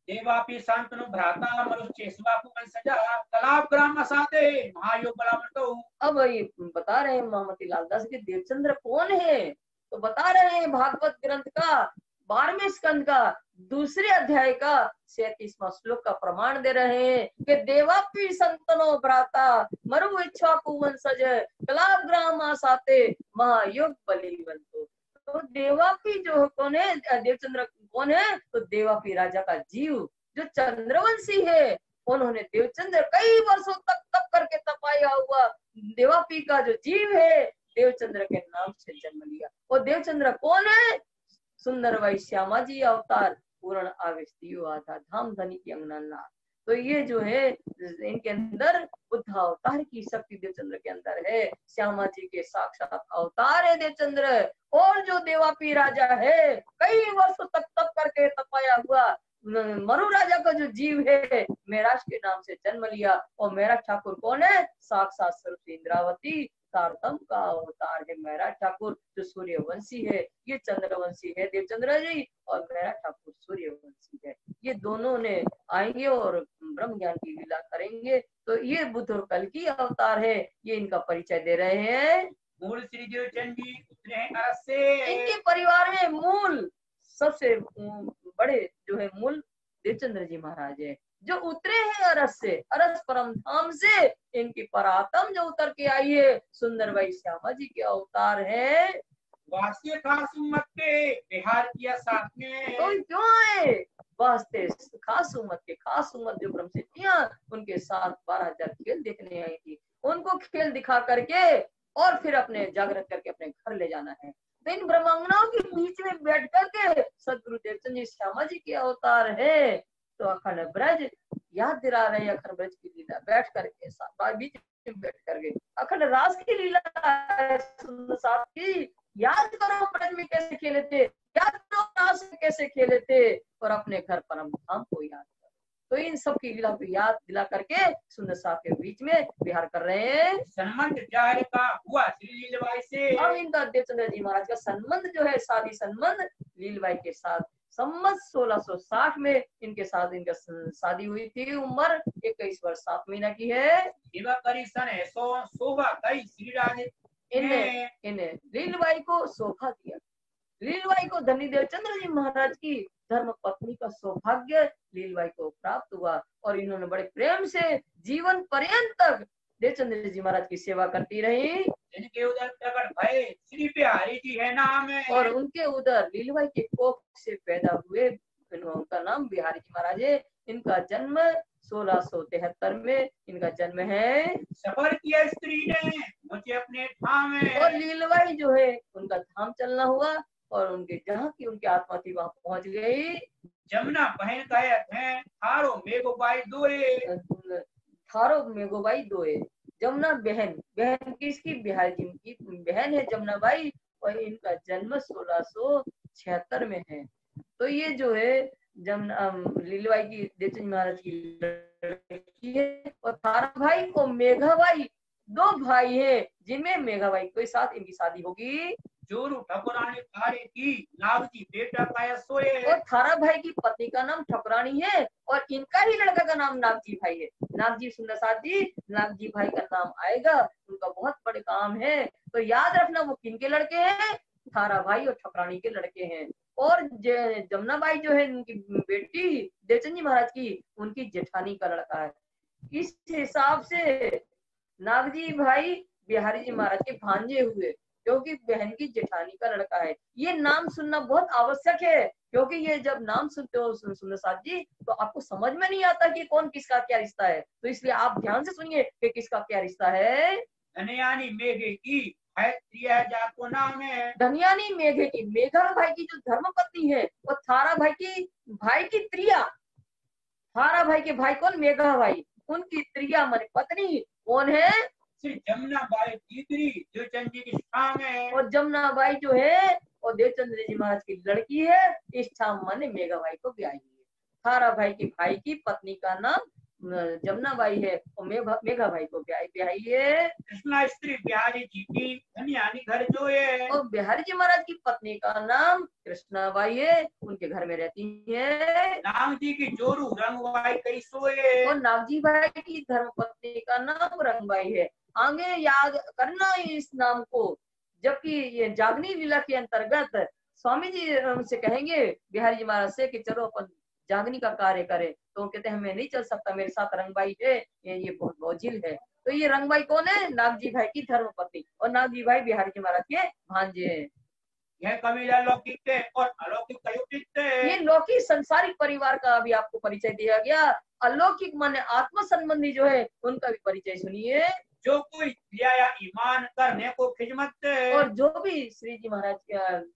देवापि शांतनु भ्राता मनुष्य सेवापु सजा तालाब ग्राम साथे महायोग बलावन तो। अब ये बता रहे हैं महामती लालदास के देवचंद्र कौन है, तो बता रहे हैं भागवत ग्रंथ का 12वें स्कंद का दूसरे अध्याय का 37वां श्लोक का प्रमाण दे रहे हैं कि देवापि संतनो भ्राता मरु इच्छा कुवंशज कलाब ग्राम आसाते महायोग बलिवंतो। तो देवापि जो कौन है, देवचंद्र कौन है, तो देवापि राजा का जीव जो चंद्रवंशी है, उन्होंने देवचंद्र कई वर्षों तक तप करके तपाया हुआ देवापि का जो जीव है देवचंद्र के नाम से जन्म लिया। और देवचंद्र कौन है, सुंदर वही श्यामा जी अवतार पूर्ण आवेश दियो आधा धाम धनी की अंगना। तो ये जो है इनके अंदर बुद्ध अवतार की शक्ति देवचंद्र के अंदर है। श्यामा जी के साक्षात अवतार है देवचंद्र। और जो देवापि राजा है कई वर्षों तक तप करके तपाया हुआ मरु राजा का जो जीव है मेराज के नाम से जन्म लिया। और मेराज ठाकुर कौन है, साक्षात सरस्वती इंद्रावती तारतम का अवतार है मेराज ठाकुर जो सूर्यवंशी है। ये चंद्रवंशी है देवचंद्र जी और मेराज ठाकुर सूर्यवंशी है। ये दोनों ने आएंगे और ब्रह्म ज्ञान की लीला करेंगे। तो ये बुद्ध और कल की अवतार है, ये इनका परिचय दे रहे हैं। मूल श्री देवचंद जी उतरे हैं अरस से। इनके परिवार में मूल सबसे बड़े जो है मूल देवचंद्र जी महाराज है जो उतरे हैं अरस से, अरस परम धाम से। इनकी परातम जो उतर के आई है सुंदर भाई श्यामा जी के अवतार है। वास्ते खास उम्मत के बिहार किया साथ में। तो क्यों आए, वास्ते खास उम्मत के, खास उम्मत जो ब्रह्मचारियां उनके साथ 12,000 खेल देखने आई थी, उनको खेल दिखा करके और फिर अपने जागृत करके अपने घर ले जाना है। तो इन ब्रह्मांगनाओं के बीच में बैठ करके सदगुरु देवचंद जी श्यामा जी के अवतार है। तो अखंड ब्रज याद दिला रहे, अखंड ब्रज की लीला बैठ करके बीच में बैठ करके अखंड रास की लीला साथ की याद करो ब्रज में कैसे खेले थे, याद करो रास में कैसे खेले थे और अपने घर परम धाम को याद करो। तो इन सब की लीला को याद दिला करके सुंदर साहब के बीच में विहार कर रहे हैं। संबंध जाहिर का हुआ श्री लीलबाई से। अब इनका देवचंद्र जी महाराज का संबंध जो है शादी संबंध लीलबाई के साथ संवत 1660 में इनके साथ इनका शादी हुई थी। उम्र 21 वर्ष 7 महीना की है। शोभा कई श्री राज इन्हें लीलबाई को शोभा दिया। लीलबाई को धनी देवचंद्र जी महाराज की धर्म पत्नी का सौभाग्य लीलबाई को प्राप्त हुआ और इन्होंने बड़े प्रेम से जीवन पर्यंत तक देवचंद्र जी महाराज की सेवा करती रही। जिनके उधर प्रकट भय श्री बिहारी जी है नाम है। और उनके उधर लीलबाई के कोख से पैदा हुए उनका नाम बिहारी जी महाराज है। इनका जन्म 1673 में इनका जन्म है। सफर किया स्त्री ने मुझे अपने धाम में। और लीलबाई जो है उनका धाम चलना हुआ और उनके जहाँ की उनकी आत्मा थी वहां पहुंच गई। जमुना बहन कहत है थारो मेघोबाई दोए। थारो मेघोबाई दोए। जमुना बहन, बहन किसकी, बिहारी जी की बहन है जमुना बाई और इनका जन्म 1676 में है। तो ये जो है जमुना लीलबाई की देवचंद महाराज की लड़की है। और थारा भाई और मेघाबाई 2 भाई है जिनमें मेघाबाई के साथ इनकी शादी होगी। जोरू ठकुरानी थारे की नागजी बेटा पाया सोए। और थारा भाई की पत्नी का नाम ठकुरानी है और इनका ही लड़का का नाम नागजी भाई है। नागजी सुंदर साथ जी, नागजी भाई का नाम आएगा, उनका बहुत बड़े काम है। तो याद रखना वो किनके लड़के हैं, थारा भाई और ठकुरानी के लड़के हैं। और जमुना बाई जो है उनकी बेटी देवचंद जी महाराज की, उनकी जेठानी का लड़का है। इस हिसाब से नागजी भाई बिहारी जी महाराज के भांजे हुए क्योंकि बहन की जेठानी का लड़का है। ये नाम सुनना बहुत आवश्यक है क्योंकि ये जब नाम सुनते हो सुंदर साथ जी तो आपको समझ में नहीं आता कि कौन किसका क्या रिश्ता है। तो इसलिए आप ध्यान से सुनिए कि किसका क्या रिश्ता है। धनियानी मेघे की जात को नाम है। धनियानी मेघे की, मेघा भाई की जो धर्म पत्नी है और थारा भाई की त्रिया। थारा भाई के भाई कौन, मेघा भाई, उनकी त्रिया माने पत्नी कौन है, श्री जमुनाबाई दीकरी देवचंद जी की इष्ठा में। और जमुनाबाई जो है और देवचंद्र जी महाराज की लड़की है। इष्ठा माने मेघा भाई को ब्याही है। थारा भाई की पत्नी का नाम जमुनाबाई है और मेघा भाई को ब्याही है। कृष्णा स्त्री बिहारी जी की धनियानी घर जो है। और बिहारी जी महाराज की पत्नी का नाम कृष्णाबाई है, उनके घर में रहती है। नाग जी की जोरू रंगबाई कई सोए। और नागजी भाई की धर्मपत्नी का नाम रंगबाई है। आगे याद करना इस नाम को। जबकि ये जागनी लीला के अंतर्गत स्वामी जी उनसे कहेंगे बिहारी जी महाराज से कि चलो अपन जागनी का कार्य करें, तो वो कहते हैं मैं नहीं चल सकता, मेरे साथ रंगबाई है, ये बहुत बोझिल है। तो ये रंगबाई कौन है? नागजी भाई की धर्मपत्नी। और नागजी भाई बिहारी जी महाराज के भांजे हैं। यह कबीला लौकिक थे और अलौकिक कयुक्त थे। ये लौकिक संसारिक परिवार का अभी आपको परिचय दिया गया। अलौकिक माने आत्म संबंधी जो है उनका भी परिचय सुनिए। जो कोई या ईमान करने को खिदमत थे। और जो भी श्री जी महाराज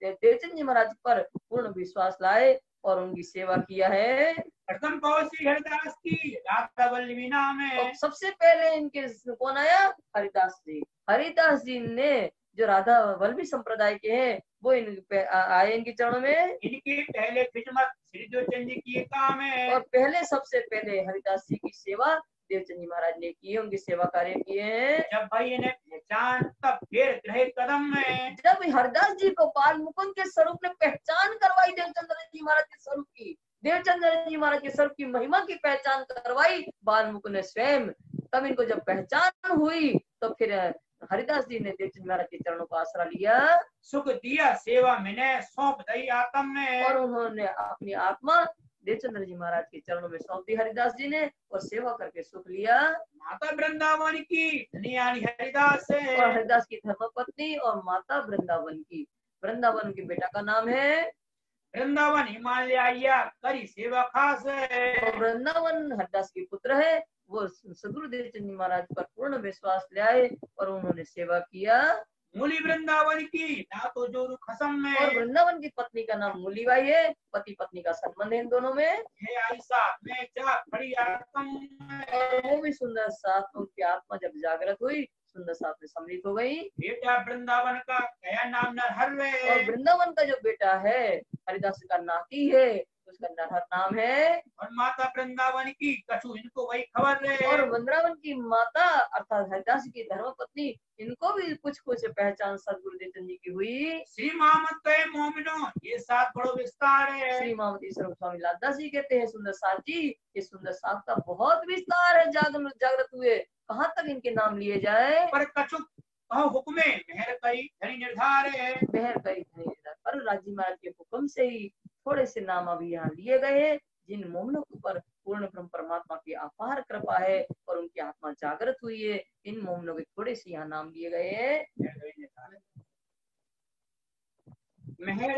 देवचंद जी महाराज पर पूर्ण विश्वास लाए और उनकी सेवा किया है। प्रथम कहो श्री हरिदास की राधा वल्लभी नाम है। और सबसे पहले इनके कौन आया? हरिदास जी। हरिदास जी ने जो राधा वल्लभी संप्रदाय के हैं वो आए इनके चरणों में। इनकी पहले खिदमत श्री देवचंद जी की काम है। और पहले सबसे पहले हरिदास जी की सेवा देवचंद जी महाराज ने की है, उनकी सेवा कार्य किए हैं। जब भाई इन्हें पहचान तब फिर ग्रह कदम में। जब हरिदास जी को बाल मुकुंद के स्वरूप ने पहचान करवाई देवचंद्र जी महाराज के स्वरूप की, देवचंद्र जी महाराज के स्वरूप की महिमा की पहचान करवाई बाल मुकुंद ने स्वयं, तब इनको जब पहचान हुई तो फिर हरिदास जी ने देवचंद महाराज के चरणों का आसरा लिया। सुख दिया सेवा मैंने सौंप दई आत्म में। और उन्होंने अपनी आत्मा देवचंद्र जी महाराज के चरणों में सौंप दी हरिदास जी ने और सेवा करके सुख लिया। माता वृंदावन की धनियानी हरिदास है। और हरिदास की धर्मपत्नी और माता वृंदावन की, वृंदावन के बेटा का नाम है वृंदावन हिमालय करी सेवा खास है। और वृंदावन हरिदास के पुत्र है। वो सदगुरु देवचंद जी महाराज पर पूर्ण विश्वास ले आए और उन्होंने सेवा किया। मूली वृंदावन की ना तो जोरू खसम में। और वृंदावन की पत्नी का नाम मूलीबाई है। पति पत्नी का संबंध है इन दोनों में। है आयशा में जा खड़ी आत्म में। और वो भी सुंदर साथ उनकी आत्मा जब जागृत हुई सुंदर साथ में सम्मिलित हो गई। बेटा वृंदावन का गया नाम नरहर है। और वृंदावन का जो बेटा है हरिदास का नाती है, उसका नरहर नाम है। और माता वृंदावन की कछु इनको वही खबर है। और वृंदावन की माता अर्थात हरिदास की धर्मपत्नी, इनको भी कुछ कुछ पहचान सदगुरु देवचंद जी की हुई। श्री मोहम्मद कहे मोमिनो ये साथ बड़ो विस्तार है। श्री मोहम्मद ईश्वर स्वामी लालदास जी कहते हैं सुंदर साथ जी, ये सुंदर साथ का बहुत विस्तार है। जागृत हुए कहाँ तक इनके नाम लिए जाए। पर कछु कहो हुक्मे मेहर कई धनी निर्धार है। मेहर कई धनी निर्धार, पर राजी महाराज के हुक्म से ही थोड़े से नाम अभी यहाँ लिए गए हैं। जिन मोमनों के ऊपर पूर्ण ब्रह्म परमात्मा की अपार कृपा है और उनकी आत्मा जागृत हुई है, इन मोमनों के थोड़े से यहाँ नाम लिए गए हैं। मेरे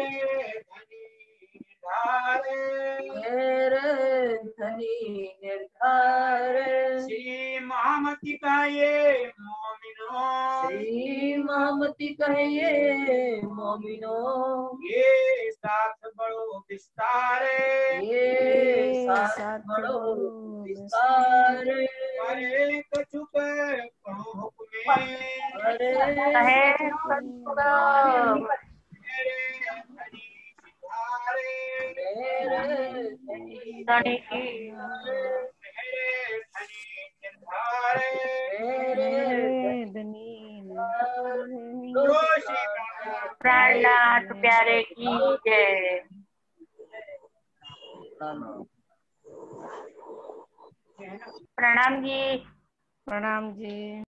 धनी निर्धार श्री महामती का ये मोमिनो। श्री महामती कहे मोमिनो ये साथ बड़ो विस्तार है। ये साथ बड़ो विस्तार अरे कछु कहो हुक्मे अरे धनी प्राणनाथ प्यारे की जय। प्रणाम जी। प्रणाम जी।